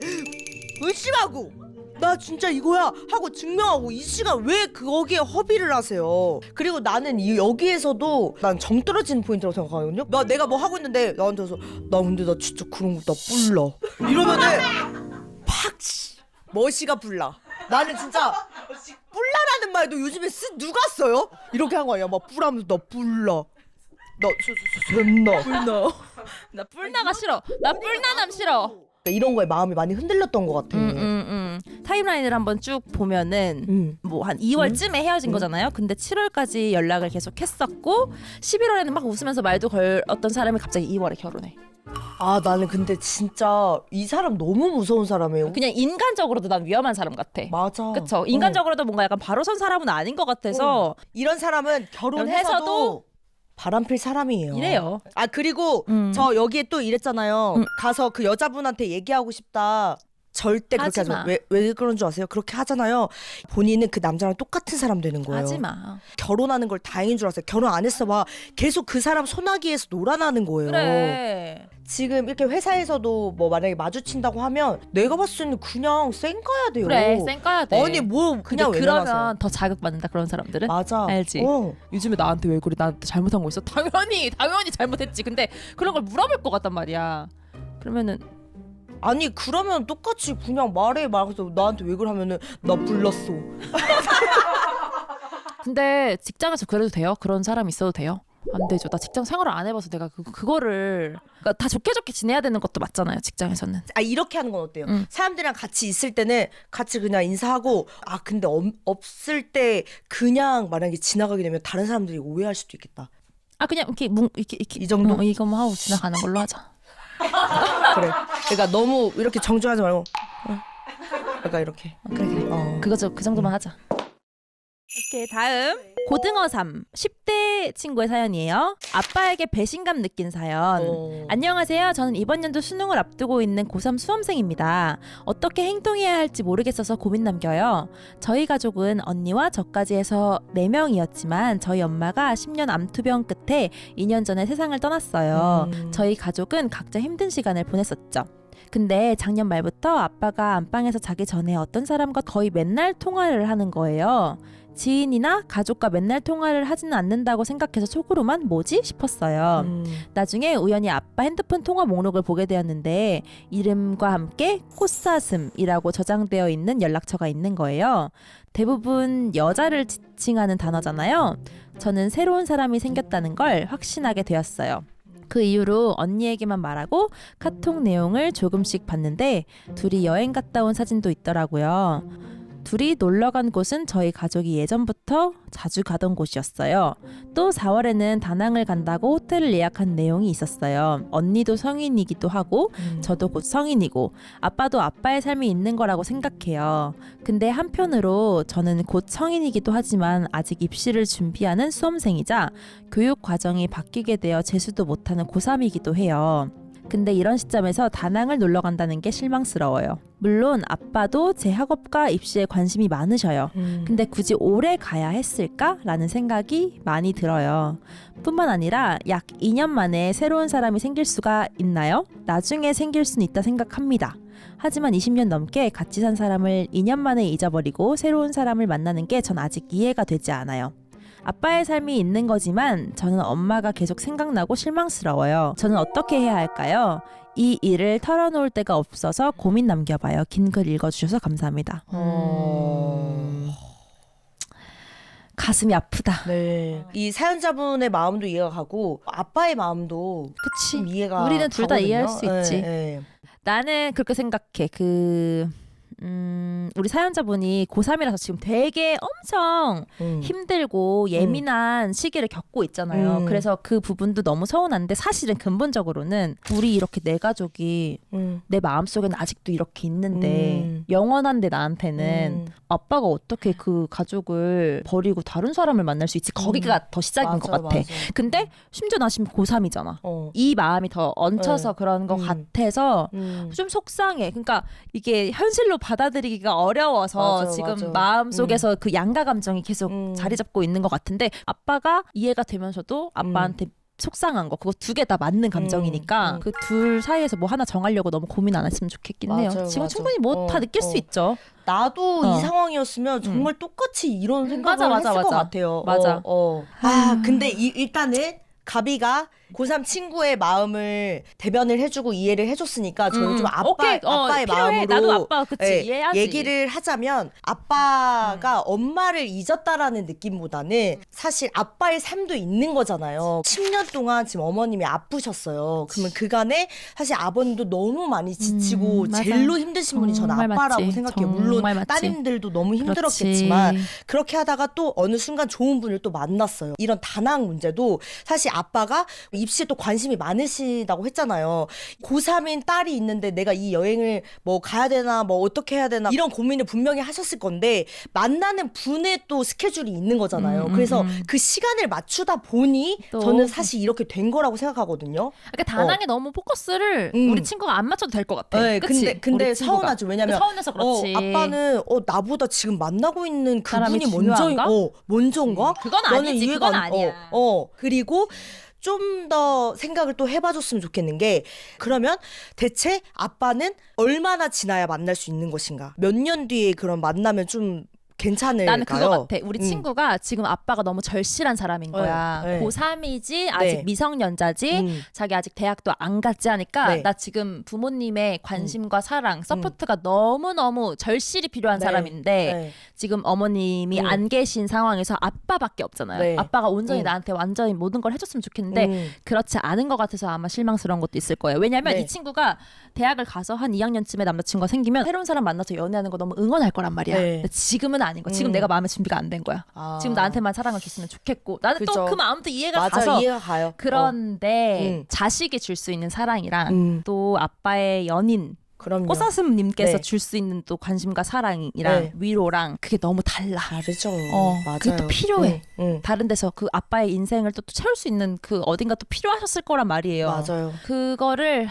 의심하고 나 진짜 이거야 하고 증명하고 이 시간 왜 거기에 허비를 하세요. 그리고 나는 여기에서도 난 정 떨어지는 포인트라고 생각하거든요. 내가 뭐 하고 있는데 나한테 와서 나 근데 나 진짜 그런 거 나 뿔러 이러면은 팍 머시가 불나. 나는 진짜 뿔라라는 말도 요즘에 누가 써요? 이렇게 한 거 아니야. 막 뿔하면서 나 뿔러 나 쇠나 뿔나.
나 뿔나가 싫어. 나 뿔나남 싫어.
이런 거에 마음이 많이 흔들렸던 것 같아.
타임라인을 한번 쭉 보면은 뭐 한 2월쯤에 헤어진 거잖아요. 근데 7월까지 연락을 계속 했었고 11월에는 막 웃으면서 말도 걸었던 사람이 갑자기 2월에 결혼해.
나는 근데 진짜 이 사람 너무 무서운 사람이에요.
그냥 인간적으로도 난 위험한 사람 같아.
맞아.
그쵸? 인간적으로도 뭔가 약간 바로 선 사람은 아닌 것 같아서
이런 사람은 결혼해서도 바람필 사람이에요.
이래요.
그리고 저 여기에 또 이랬잖아요. 가서 그 여자분한테 얘기하고 싶다. 절대 그렇게 하지 마. 왜 그런 줄 아세요? 그렇게 하잖아요. 본인은 그 남자랑 똑같은 사람 되는 거예요.
하지 마.
결혼하는 걸 다행인 줄 알았어요. 결혼 안 했어 봐. 계속 그 사람 소나기에서 놀아나는 거예요.
그래.
지금 이렇게 회사에서도 뭐 만약에 마주친다고 하면 내가 봤을 때는 그냥 쌩까야 돼요.
그래, 쌩까야 돼.
아니 뭐 그냥
근데
외면하세요.
그러면 더 자극받는다 그런 사람들은.
맞아.
알지? 요즘에 나한테 왜 그래? 나한테 잘못한 거 있어? 당연히 잘못했지. 근데 그런 걸 물어볼 것 같단 말이야. 그러면은
아니 그러면 똑같이 그냥 말해서 나한테 왜 그러면은 나 불렀어.
근데 직장에서 그래도 돼요? 그런 사람 있어도 돼요? 안 되죠. 나 직장 생활을 안 해봐서 내가 그거를 그러니까 다 좋게 지내야 되는 것도 맞잖아요. 직장에서는.
이렇게 하는 건 어때요? 사람들이랑 같이 있을 때는 같이 그냥 인사하고 근데 없을 때 그냥 만약에 지나가게 되면 다른 사람들이 오해할 수도 있겠다.
그냥 이렇게
이 정도?
이거만 하고 지나가는 걸로 하자.
그래. 그러니까 너무 이렇게 정중하지 말고 약간 이렇게.
그래. 그 정도만 하자. 오케이, 다음 고등어 3 10대 친구의 사연이에요. 아빠에게 배신감 느낀 사연. 안녕하세요. 저는 이번 연도 수능을 앞두고 있는 고3 수험생입니다. 어떻게 행동해야 할지 모르겠어서 고민 남겨요. 저희 가족은 언니와 저까지 해서 4명이었지만 저희 엄마가 10년 암투병 끝에 2년 전에 세상을 떠났어요. 저희 가족은 각자 힘든 시간을 보냈었죠. 근데 작년 말부터 아빠가 안방에서 자기 전에 어떤 사람과 거의 맨날 통화를 하는 거예요. 지인이나 가족과 맨날 통화를 하지는 않는다고 생각해서 속으로만 뭐지 싶었어요. 나중에 우연히 아빠 핸드폰 통화 목록을 보게 되었는데 이름과 함께 꽃사슴이라고 저장되어 있는 연락처가 있는 거예요. 대부분 여자를 지칭하는 단어잖아요. 저는 새로운 사람이 생겼다는 걸 확신하게 되었어요. 그 이후로 언니에게만 말하고 카톡 내용을 조금씩 봤는데 둘이 여행 갔다 온 사진도 있더라고요. 둘이 놀러 간 곳은 저희 가족이 예전부터 자주 가던 곳이었어요. 또 4월에는 다낭을 간다고 호텔을 예약한 내용이 있었어요. 언니도 성인이기도 하고 저도 곧 성인이고 아빠도 아빠의 삶이 있는 거라고 생각해요. 근데 한편으로 저는 곧 성인이기도 하지만 아직 입시를 준비하는 수험생이자 교육 과정이 바뀌게 되어 재수도 못하는 고3이기도 해요. 근데 이런 시점에서 다낭을 놀러 간다는 게 실망스러워요. 물론 아빠도 제 학업과 입시에 관심이 많으셔요. 근데 굳이 오래 가야 했을까라는 생각이 많이 들어요. 뿐만 아니라 약 2년 만에 새로운 사람이 생길 수가 있나요? 나중에 생길 수는 있다 생각합니다. 하지만 20년 넘게 같이 산 사람을 2년 만에 잊어버리고 새로운 사람을 만나는 게 전 아직 이해가 되지 않아요. 아빠의 삶이 있는 거지만 저는 엄마가 계속 생각나고 실망스러워요. 저는 어떻게 해야 할까요? 이 일을 털어놓을 데가 없어서 고민 남겨봐요. 긴 글 읽어주셔서 감사합니다. 가슴이 아프다.
네. 이 사연자분의 마음도 이해가 가고 아빠의 마음도
그치.
좀 이해가
우리는 둘 다
가거든요.
이해할 수 있지.
네.
나는 그렇게 생각해. 우리 사연자분이 고3이라서 지금 되게 엄청 힘들고 예민한 시기를 겪고 있잖아요. 그래서 그 부분도 너무 서운한데 사실은 근본적으로는 우리 이렇게 내 가족이 내 마음속에는 아직도 이렇게 있는데 영원한 내 나한테는 아빠가 어떻게 그 가족을 버리고 다른 사람을 만날 수 있지? 거기가 더 시작인 것 같아. 근데 심지어 나 지금 고3이잖아. 이 마음이 더 얹혀서 그런 것 같아서 좀 속상해. 그러니까 이게 현실로 받아들이기가 어려워서
맞아,
지금
맞아.
마음속에서 그 양가 감정이 계속 자리 잡고 있는 것 같은데 아빠가 이해가 되면서도 아빠한테 속상한 거 그거 두 개 다 맞는 감정이니까 그 둘 사이에서 뭐 하나 정하려고 너무 고민 안 했으면 좋겠긴 해요.
맞아요,
지금
맞아.
충분히 뭐 다 느낄 수 있죠.
나도 이 상황이었으면 정말 똑같이 이런 생각을
맞아,
했을 것
맞아.
같아요.
맞아.
근데 일단은 가비가 고3 친구의 마음을 대변을 해주고 이해를 해줬으니까 저는 좀
오케이.
아빠의
필요해.
마음으로
나도 아빠 그치
예,
이해하지.
얘기를 하자면 아빠가 엄마를 잊었다라는 느낌보다는 사실 아빠의 삶도 있는 거잖아요. 10년 동안 지금 어머님이 아프셨어요. 그러면 그간에 사실 아버님도 너무 많이 지치고
맞아.
제일로 힘드신 분이 저는
정말
아빠라고
맞지.
생각해요.
정말
물론
맞지.
따님들도 너무 힘들었겠지만 그렇게 하다가 또 어느 순간 좋은 분을 또 만났어요. 이런 다낭 문제도 사실 아빠가 입시에 또 관심이 많으시다고 했잖아요. 고3인 딸이 있는데 내가 이 여행을 뭐 가야 되나 뭐 어떻게 해야 되나 이런 고민을 분명히 하셨을 건데 만나는 분의 또 스케줄이 있는 거잖아요. 그래서 그 시간을 맞추다 보니
또.
저는 사실 이렇게 된 거라고 생각하거든요.
그러니까 다낭에 너무 포커스를 우리 친구가 안 맞춰도 될 것 같아.
네,
그치?
근데
우리 친구가.
서운하죠. 왜냐면
서운해서 그렇지.
아빠는 나보다 지금 만나고 있는
사람이
그분이
중요한가?
먼저인가?
그건
나는
아니지.
이해가
그건
안-
아니야.
그리고 좀 더 생각을 또 해봐줬으면 좋겠는 게 그러면 대체 아빠는 얼마나 지나야 만날 수 있는 것인가? 몇 년 뒤에 그런 만나면 좀 괜찮을까요?
나는 그거 같아. 우리 친구가 지금 아빠가 너무 절실한 사람인 거야.
네.
고3이지 아직
네.
미성년자지 자기 아직 대학도 안 갔지 하니까
네.
나 지금 부모님의 관심과 사랑, 서포트가 너무너무 절실히 필요한
네.
사람인데
네.
지금 어머님이 안 계신 상황에서 아빠밖에 없잖아요.
네.
아빠가 온전히 나한테 완전히 모든 걸 해줬으면 좋겠는데 그렇지 않은 것 같아서 아마 실망스러운 것도 있을 거예요. 왜냐면
네.
이 친구가 대학을 가서 한 2학년쯤에 남자친구가 생기면 새로운 사람 만나서 연애하는 거 너무 응원할 거란 말이야.
네.
근데 지금은 아닌 거야. 지금 내가 마음의 준비가 안 된 거야. 지금 나한테만 사랑을 줬으면 좋겠고 나는 또
그죠.
그 마음도 이해가
맞아,
가서
이해가 가요.
그런데 자식이 줄 수 있는 사랑이랑 또 아빠의 연인
그럼요.
꽃사슴님께서
네.
줄 수 있는 또 관심과 사랑이랑
네.
위로랑 그게 너무 달라.
다르죠. 맞아요.
그게 또 필요해.
응.
다른 데서 그 아빠의 인생을 또 채울 수 있는 그 어딘가 또 필요하셨을 거란 말이에요.
맞아요.
그거를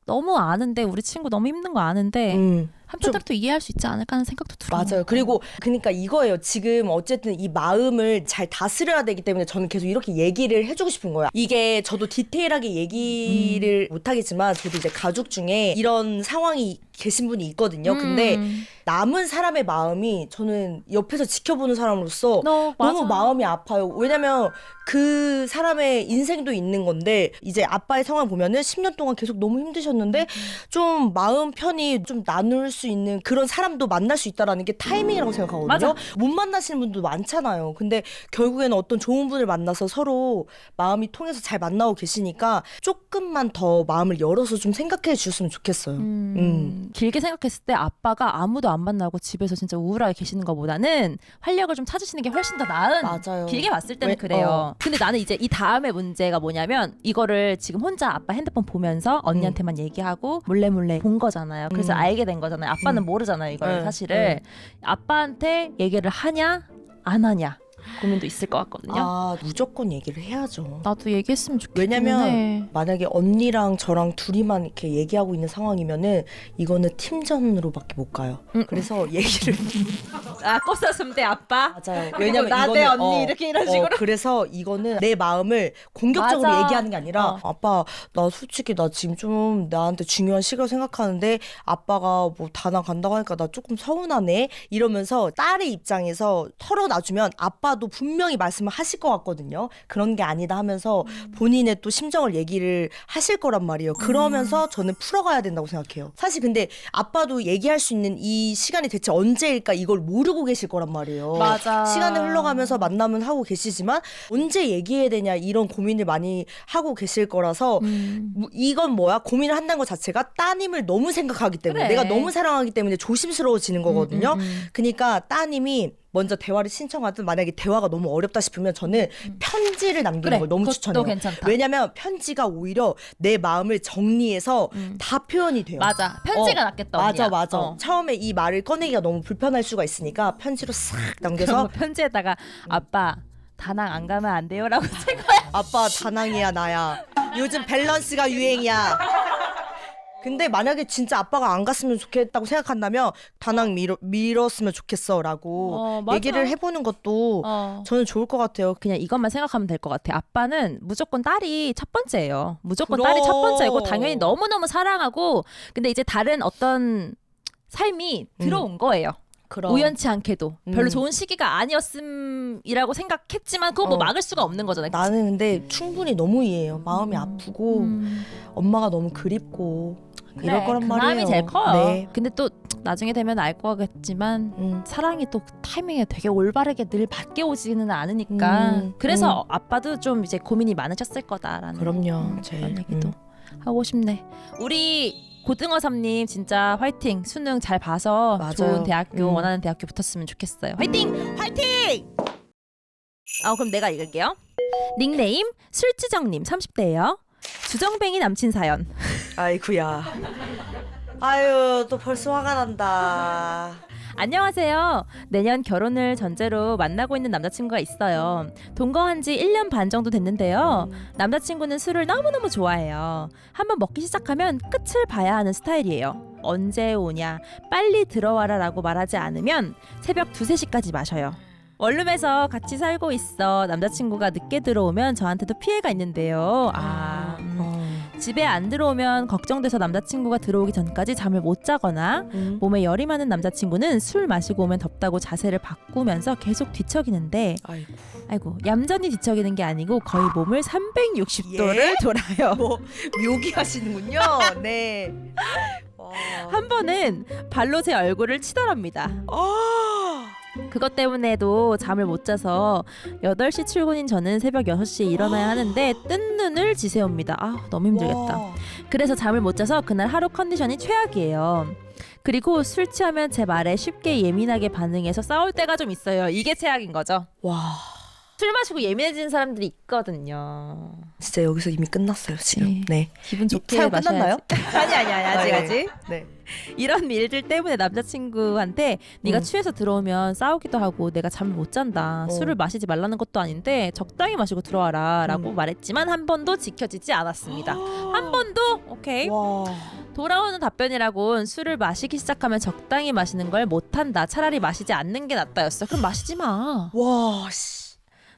너무 아는데 우리 친구 너무 힘든 거 아는데 한편으로 또 이해할 수 있지 않을까 하는 생각도 들어요.
맞아요. 그리고 그러니까 이거예요. 지금 어쨌든 이 마음을 잘 다스려야 되기 때문에 저는 계속 이렇게 얘기를 해주고 싶은 거야. 이게 저도 디테일하게 얘기를 못하겠지만 저도 이제 가족 중에 이런 상황이 계신 분이 있거든요. 근데 남은 사람의 마음이 저는 옆에서 지켜보는 사람으로서 너무 마음이 아파요. 왜냐면 그 사람의 인생도 있는 건데 이제 아빠의 상황 보면은 10년 동안 계속 너무 힘드셨는데 좀 마음 편히 좀 나눌 수 있는 그런 사람도 만날 수 있다라는 게 타이밍이라고 생각하거든요.
맞아.
못 만나시는 분도 많잖아요. 근데 결국에는 어떤 좋은 분을 만나서 서로 마음이 통해서 잘 만나고 계시니까 조금만 더 마음을 열어서 좀 생각해 주셨으면 좋겠어요.
길게 생각했을 때 아빠가 아무도 안 만나고 집에서 진짜 우울하게 계시는 것보다는 활력을 좀 찾으시는 게 훨씬 더 나은.
맞아요.
길게 봤을 때는 그래요. 근데 나는 이제 이 다음에 문제가 뭐냐면 이거를 지금 혼자 아빠 핸드폰 보면서 언니한테만 얘기하고 몰래 본 거잖아요. 그래서 알게 된 거잖아요. 아빠는 모르잖아요. 이걸 사실을. 아빠한테 얘기를 하냐 안 하냐 고민도 있을 것 같거든요.
아, 무조건 얘기를 해야죠.
나도 얘기했으면 좋겠긴
왜냐면
해.
만약에 언니랑 저랑 둘이만 이렇게 얘기하고 있는 상황이면은 이거는 팀전으로밖에 못 가요. 그래서 얘기를
꽃사슴 대 아빠.
맞아요.
그리고
왜냐면
나 대
이거는
언니 이렇게 이런 식으로.
그래서 이거는 내 마음을 공격적으로
맞아.
얘기하는 게 아니라 아빠 나 솔직히 나 지금 좀 나한테 중요한 시기라고 생각하는데 아빠가 뭐 다나 간다고 하니까 나 조금 서운하네 이러면서 딸의 입장에서 털어놔주면 아빠도 분명히 말씀을 하실 것 같거든요. 그런 게 아니다 하면서 본인의 또 심정을 얘기를 하실 거란 말이에요. 그러면서 저는 풀어가야 된다고 생각해요. 사실 근데 아빠도 얘기할 수 있는 이 시간이 대체 언제일까 이걸 모르고 계실 거란 말이에요.
맞아.
시간을 흘러가면서 만남은 하고 계시지만 언제 얘기해야 되냐 이런 고민을 많이 하고 계실 거라서 이건 뭐야? 고민을 한다는 것 자체가 따님을 너무 생각하기 때문에
그래.
내가 너무 사랑하기 때문에 조심스러워지는 거거든요. 그러니까 따님이 먼저 대화를 신청하든 만약에 대화가 너무 어렵다 싶으면 저는 편지를 남기는 걸 너무
그것도
추천해요.
괜찮다.
왜냐면 편지가 오히려 내 마음을 정리해서 다 표현이 돼요.
맞아. 편지가 낫겠다. 언니야.
맞아. 처음에 이 말을 꺼내기가 너무 불편할 수가 있으니까 편지로 싹 남겨서
편지에다가 아빠 다낭 안 가면 안 돼요라고 쓸 거야.
아빠 다낭이야 나야. 요즘 밸런스가 유행이야. 근데 만약에 진짜 아빠가 안 갔으면 좋겠다고 생각한다면 다낭 밀었으면 좋겠어라고
맞아.
얘기를 해보는 것도 저는 좋을 것 같아요.
그냥 이것만 생각하면 될 것 같아. 아빠는 무조건 딸이 첫 번째예요. 무조건
그럼.
딸이 첫 번째고 당연히 너무너무 사랑하고 근데 이제 다른 어떤 삶이 들어온 거예요.
그럼.
우연치 않게도 별로 좋은 시기가 아니었음이라고 생각했지만 그거 뭐 막을 수가 없는 거잖아요.
나는 근데 충분히 너무 이해해요. 마음이 아프고 엄마가 너무 그립고 이럴 거란
그
말이에요.
마음이 제일 커요.
네.
근데 또 나중에 되면 알 거겠지만 사랑이 또 타이밍에 되게 올바르게 늘 맞게 오지는 않으니까 그래서 아빠도 좀 이제 고민이 많으셨을 거다라는
그럼요.
그런 얘기도 하고 싶네. 우리 고등어 삼님 진짜 화이팅. 수능 잘 봐서
맞아요.
좋은 대학교 원하는 대학교 붙었으면 좋겠어요. 화이팅!
화이팅!
그럼 내가 읽을게요. 닉네임 술지정님 30대예요. 주정뱅이 남친 사연.
아이쿠야. 아유 또 벌써 화가 난다.
안녕하세요. 내년 결혼을 전제로 만나고 있는 남자친구가 있어요. 동거한 지 1년 반 정도 됐는데요. 남자친구는 술을 너무너무 좋아해요. 한번 먹기 시작하면 끝을 봐야 하는 스타일이에요. 언제 오냐, 빨리 들어와라 라고 말하지 않으면 새벽 2, 3시까지 마셔요. 원룸에서 같이 살고 있어. 남자친구가 늦게 들어오면 저한테도 피해가 있는데요. 집에 안 들어오면 걱정돼서 남자친구가 들어오기 전까지 잠을 못 자거나 몸에 열이 많은 남자친구는 술 마시고 오면 덥다고 자세를 바꾸면서 계속 뒤척이는데 아이고 얌전히 뒤척이는 게 아니고 거의 몸을 360도를
예?
돌아요.
뭐 묘기하시는군요. 네.
한 번은 발로 제 얼굴을 치더랍니다. 그것 때문에도 잠을 못 자서 8시 출근인 저는 새벽 6시에 일어나야 하는데 뜬 눈을 지새웁니다. 너무 힘들겠다. 그래서 잠을 못 자서 그날 하루 컨디션이 최악이에요. 그리고 술 취하면 제 말에 쉽게 예민하게 반응해서 싸울 때가 좀 있어요. 이게 최악인 거죠.
와.
술 마시고 예민해지는 사람들이 있거든요.
진짜 여기서 이미 끝났어요 지금. 네.
기분 좋게
사연
마셔야지.
끝났나요? 아니 아직
네.
아직. 네.
이런 일들 때문에 남자친구한테 네가 취해서 들어오면 싸우기도 하고 내가 잠을 못 잔다. 술을 마시지 말라는 것도 아닌데 적당히 마시고 들어와라 라고 말했지만 한 번도 지켜지지 않았습니다. 한 번도 오케이.
와.
돌아오는 답변이라곤 술을 마시기 시작하면 적당히 마시는 걸 못한다. 차라리 마시지 않는 게 낫다였어. 그럼 마시지 마.
와 씨.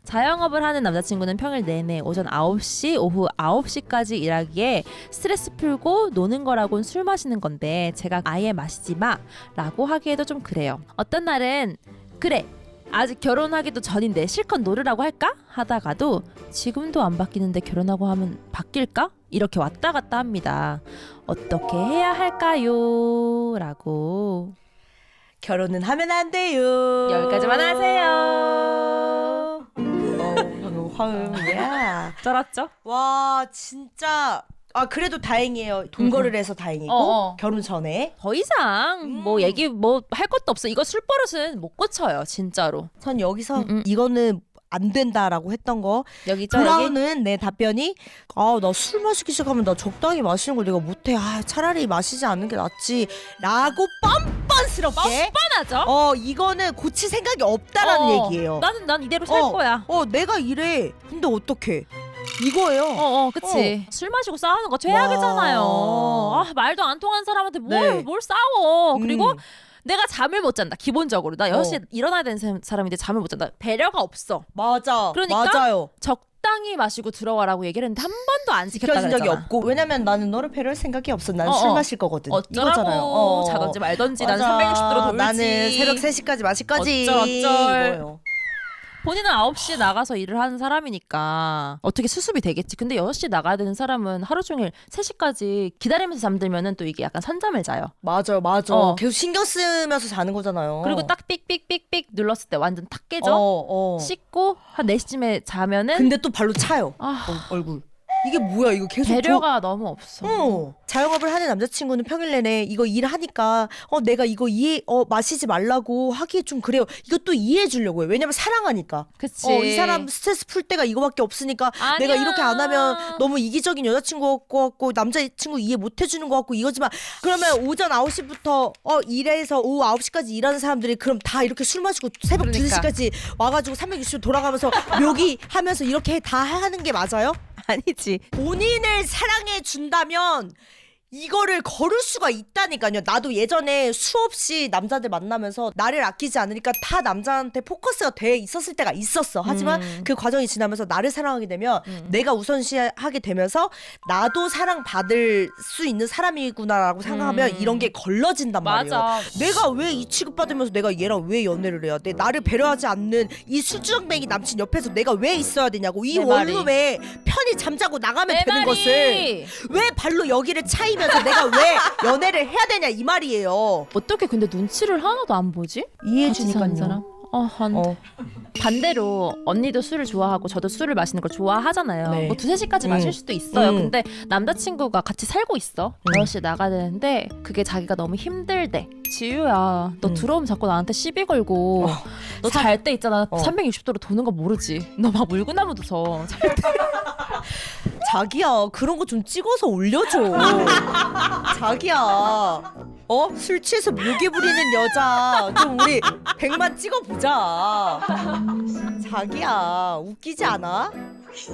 자영업을 하는 남자친구는 평일 내내 오전 9시, 오후 9시까지 일하기에 스트레스 풀고 노는 거라곤 술 마시는 건데 제가 아예 마시지 마 라고 하기에도 좀 그래요. 어떤 날은 그래 아직 결혼하기도 전인데 실컷 노르라고 할까? 하다가도 지금도 안 바뀌는데 결혼하고 하면 바뀔까? 이렇게 왔다 갔다 합니다. 어떻게 해야 할까요? 라고
결혼은 하면 안 돼요.
여기까지만 하세요.
방금 화음이야.
쩔었죠?
와 진짜. 아 그래도 다행이에요. 동거를 해서 다행이고 결혼 전에.
더 이상 뭐 얘기 뭐 할 것도 없어. 이거 술버릇은 못 고쳐요 진짜로.
전 여기서 이거는 안 된다라고 했던 거
여기 있죠 여기?
돌아오는 내 답변이 아 나 술 마시기 시작하면 나 적당히 마시는 걸 내가 못해. 아 차라리 마시지 않는 게 낫지 라고 뻔뻔스럽게
뻔하죠?
이거는 고칠 생각이 없다라는 얘기예요.
난 이대로 살 거야.
내가 이래. 근데 어떡해. 이거예요.
그치. 술 마시고 싸우는 거 최악이잖아요.
와.
아, 말도 안 통하는 사람한테
네.
뭘 싸워. 그리고 내가 잠을 못 잔다. 기본적으로. 나 6시에 일어나야 되는 사람인데 잠을 못 잔다. 배려가 없어.
맞아.
그러니까
맞아요.
적당히 마시고 들어와라고 얘기를 했는데 한 번도 안 지켰다
지켜진 적이
그랬잖아.
없고 왜냐면 나는 너를 배려할 생각이 없어. 나는 술 마실 거거든.
어쩌라고
이거잖아요.
자던지 말던지
맞아.
나는 360도로 돌지.
나는 새벽 3시까지 마실 거지.
어쩔.
이거예요.
본인은 9시에 나가서 일을 하는 사람이니까 어떻게 수습이 되겠지. 근데 6시에 나가야 되는 사람은 하루 종일 3시까지 기다리면서 잠들면은 또 이게 약간 선잠을 자요.
맞아. 계속 신경 쓰면서 자는 거잖아요.
그리고 딱 삑삑삑삑 눌렀을 때 완전 탁 깨져. 씻고 한 4시쯤에 자면은
근데 또 발로 차요.
아,
얼굴. 이게 뭐야 이거 계속
배려가 너무 없어.
자영업을 하는 남자친구는 평일 내내 이거 일하니까 내가 이거 마시지 말라고 하기 좀 그래요. 이것도 이해해 주려고 해요. 왜냐면 사랑하니까.
그치.
이 사람 스트레스 풀 때가 이거밖에 없으니까
아니야.
내가 이렇게 안 하면 너무 이기적인 여자친구 같고 남자친구 이해 못 해주는 것 같고 이거지만 그러면 오전 9시부터 일해서 오후 9시까지 일하는 사람들이 그럼 다 이렇게 술 마시고 새벽
그러니까.
2시까지 와가지고 360도 돌아가면서 묘기 하면서 이렇게 다 하는 게 맞아요?
아니지.
본인을 사랑해 준다면 이거를 걸을 수가 있다니까요. 나도 예전에 수없이 남자들 만나면서 나를 아끼지 않으니까 다 남자한테 포커스가 돼 있었을 때가 있었어. 하지만 그 과정이 지나면서 나를 사랑하게 되면 내가 우선시하게 되면서 나도 사랑받을 수 있는 사람이구나라고 생각하면 이런 게 걸러진단 말이에요.
맞아.
내가 왜 이 취급받으면서 내가 얘랑 왜 연애를 해야 돼? 나를 배려하지 않는 이 술주정뱅이 남친 옆에서 내가 왜 있어야 되냐고. 이
내 말이.
원룸에 편히 잠자고 나가면
내
되는
말이.
것을 왜 발로 여기를 차이면서 내가 왜 연애를 해야 되냐 이 말이에요.
어떻게 근데 눈치를 하나도 안 보지?
이해해
같이 사는 사람? 반대로 언니도 술을 좋아하고 저도 술을 마시는 걸 좋아하잖아요.
네.
뭐 2-3시까지 마실 수도 있어요. 근데 남자친구가 같이 살고 있어. 6시에 나가야 되는데 그게 자기가 너무 힘들대. 지유야 너 들어오면 자꾸 나한테 시비 걸고 너 잘 때 있잖아 360도로 도는 거 모르지. 너 막 물구나무도 서.
자기야 그런 거 좀 찍어서 올려줘. 자기야 술 취해서 묘기 부리는 여자 좀 우리 100만 찍어보자. 자기야 웃기지 않아?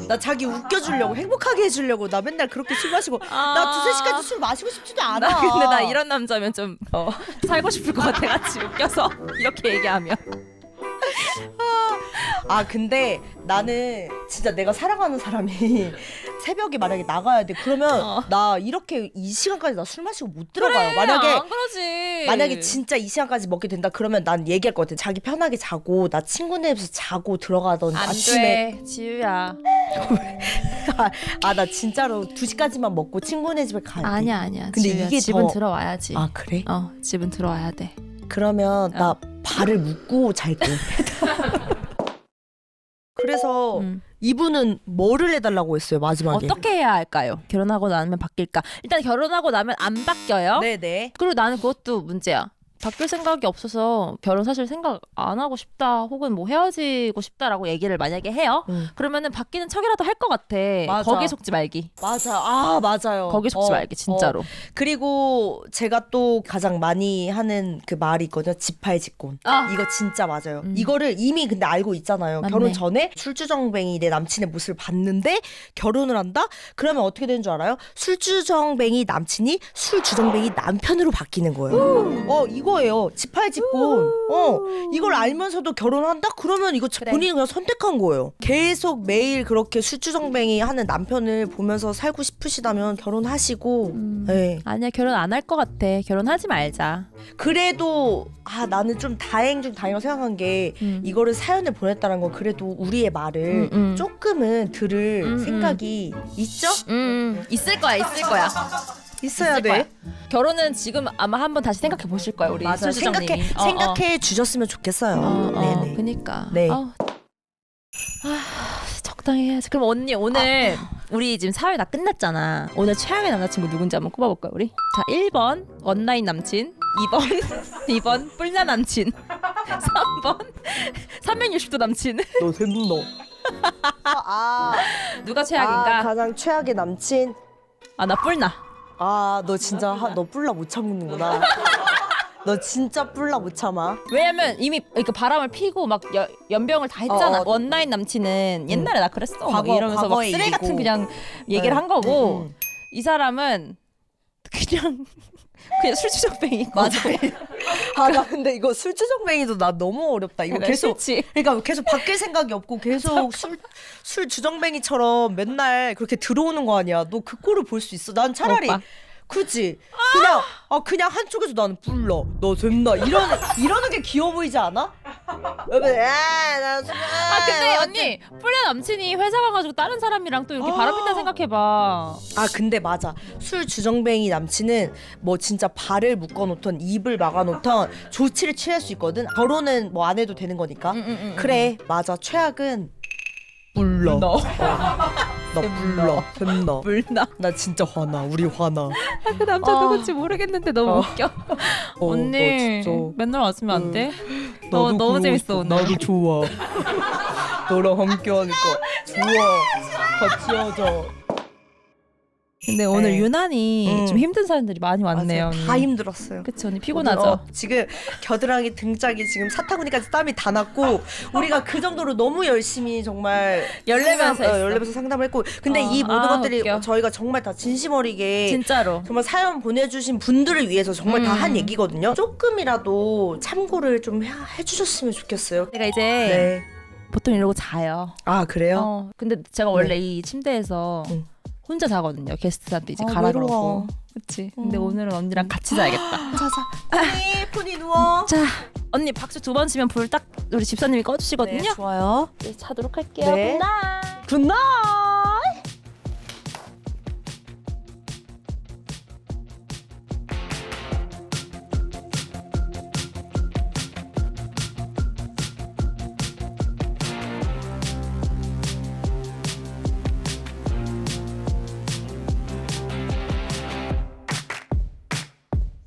나 자기 웃겨주려고 행복하게 해주려고 나 맨날 그렇게 술 마시고 나 2-3시까지 술 마시고 싶지도 않아.
근데 나 이런 남자면 좀 살고 싶을 것 같아. 같이 웃겨서 이렇게 얘기하면.
근데 나는 진짜 내가 사랑하는 사람이 새벽에 만약에 나가야 돼 그러면 나 이렇게 이 시간까지 나 술 마시고 못 들어가요.
안 그러지.
만약에 진짜 이 시간까지 먹게 된다 그러면 난 얘기할 것 같아. 자기 편하게 자고 나 친구네 집에서 자고 들어가던
안
아침에
돼, 지유야.
나 진짜로 2시까지만 먹고 친구네 집에 가야 돼.
아니야.
근데
지유야,
이게
집은
더-
들어와야지.
그래?
집은 들어와야 돼.
그러면 나 발을 묶고 잘게. 그래서 이분은 뭐를 해달라고 했어요 마지막에?
어떻게 해야 할까요? 결혼하고 나면 바뀔까? 일단 결혼하고 나면 안 바뀌어요.
네네.
그리고 나는 그것도 문제야. 바뀔 생각이 없어서 결혼 사실 생각 안 하고 싶다 혹은 뭐 헤어지고 싶다라고 얘기를 만약에 해요. 그러면은 바뀌는 척이라도 할 것 같아.
맞아.
거기에 속지 말기.
맞아. 맞아요.
거기에 속지 말기 진짜로.
그리고 제가 또 가장 많이 하는 그 말이 있거든요. 지팔직곤. 이거 진짜 맞아요. 이거를 이미 근데 알고 있잖아요.
맞네.
결혼 전에 술주정뱅이 내 남친의 모습을 봤는데 결혼을 한다? 그러면 어떻게 되는 줄 알아요? 술주정뱅이 남친이 술주정뱅이 남편으로 바뀌는 거예요. 이거예요. 지팔직곤. 이걸 알면서도 결혼한다? 그러면 이거
그래.
본인이 그냥 선택한 거예요. 계속 매일 그렇게 술주정뱅이 하는 남편을 보면서 살고 싶으시다면 결혼하시고 네.
아니야 결혼 안 할 것 같아. 결혼하지 말자.
그래도 나는 좀 다행 중 다행이라고 생각한 게 이거를 사연을 보냈다는 건 그래도 우리의 말을 조금은 들을 생각이 있죠?
있을 거야 있을 거야.
있어야
있을
돼.
거야. 결혼은 지금 아마 한번 다시 생각해 보실 거예요 우리
맞아.
술주정님이.
생각해 주셨으면 좋겠어요. 네네.
그니까.
네.
적당히 해야지. 그럼 언니 오늘 우리 지금 사회 다 끝났잖아. 오늘 최악의 남자친구 누군지 한번 꼽아볼까요 우리? 자 1번 원나잇 남친, 2번 뿔나 남친, 3번 360도 남친.
너 샘너.
누가 최악인가?
가장 최악의 남친.
나 뿔나.
너 진짜 너 뿔라 못 참는구나. 너 진짜 뿔라 못 참아.
왜냐면 이미 이렇게 바람을 피고 막 연병을 다 했잖아. 원나잇 남친은 옛날에 나 그랬어. 막 이러면서 막
과거의
쓰레기 같은
일이고.
그냥 얘기를 한 거고 이 사람은 그냥 술주정뱅이고.
맞아. 나 근데 이거 술주정뱅이도 나 너무 어렵다. 이거 계속
싫지.
그러니까 계속 바뀔 생각이 없고 계속 술 주정뱅이처럼 맨날 그렇게 들어오는 거 아니야. 너 그 꼴을 볼 수 있어. 난 차라리
오빠.
그치. 그냥 한쪽에서 나는 불러. 너 됐나? 이러는 게 귀여워 보이지 않아?
근데 언니 뿔나 남친이 회사 가가지고 다른 사람이랑 또 이렇게 바람 핀다 생각해봐.
근데 맞아. 술 주정뱅이 남친은 뭐 진짜 발을 묶어놓던 입을 막아놓던 조치를 취할 수 있거든. 결혼은 뭐 안 해도 되는 거니까. 그래 맞아. 최악은 불러. 나 불러. 됐나?
뿔나.
나 진짜 화나. 우리 화나.
그 남자 누군지 모르겠는데 너무 웃겨.
너
언니
진짜.
맨날 왔으면 안 돼?
나도
너무
그러고
재밌어
싶어.
오늘.
나도 좋아. 너랑 함께 하니까 좋아. 같이 하자.
근데 오늘
네.
유난히 좀 힘든 사연들이 많이 왔네요.
맞아요.
언니.
다 힘들었어요.
그치 언니 피곤하죠?
지금 겨드랑이 등짝이 지금 사타구니까지 땀이 다 났고 우리가 그 정도로 너무 열심히 정말
열내면서 했어.
열내면서 상담을 했고 근데 이 모든 것들이
웃겨.
저희가 정말 다 진심 어리게
진짜로.
정말 사연 보내주신 분들을 위해서 정말 다 한 얘기거든요. 조금이라도 참고를 좀 해주셨으면 좋겠어요.
내가 이제
네.
보통 이러고 자요.
그래요?
근데 제가 원래 이 침대에서 혼자 자거든요. 게스트한테 이제 가라
외로워.
그러고. 그치. 근데 오늘은 언니랑 같이 자야겠다.
자자. 푸니 누워.
자, 언니 박수 2번 치면 불 딱 우리 집사님이 꺼주시거든요.
네, 좋아요.
이제 자도록 할게요.
네.
굿나잇.
굿나잇.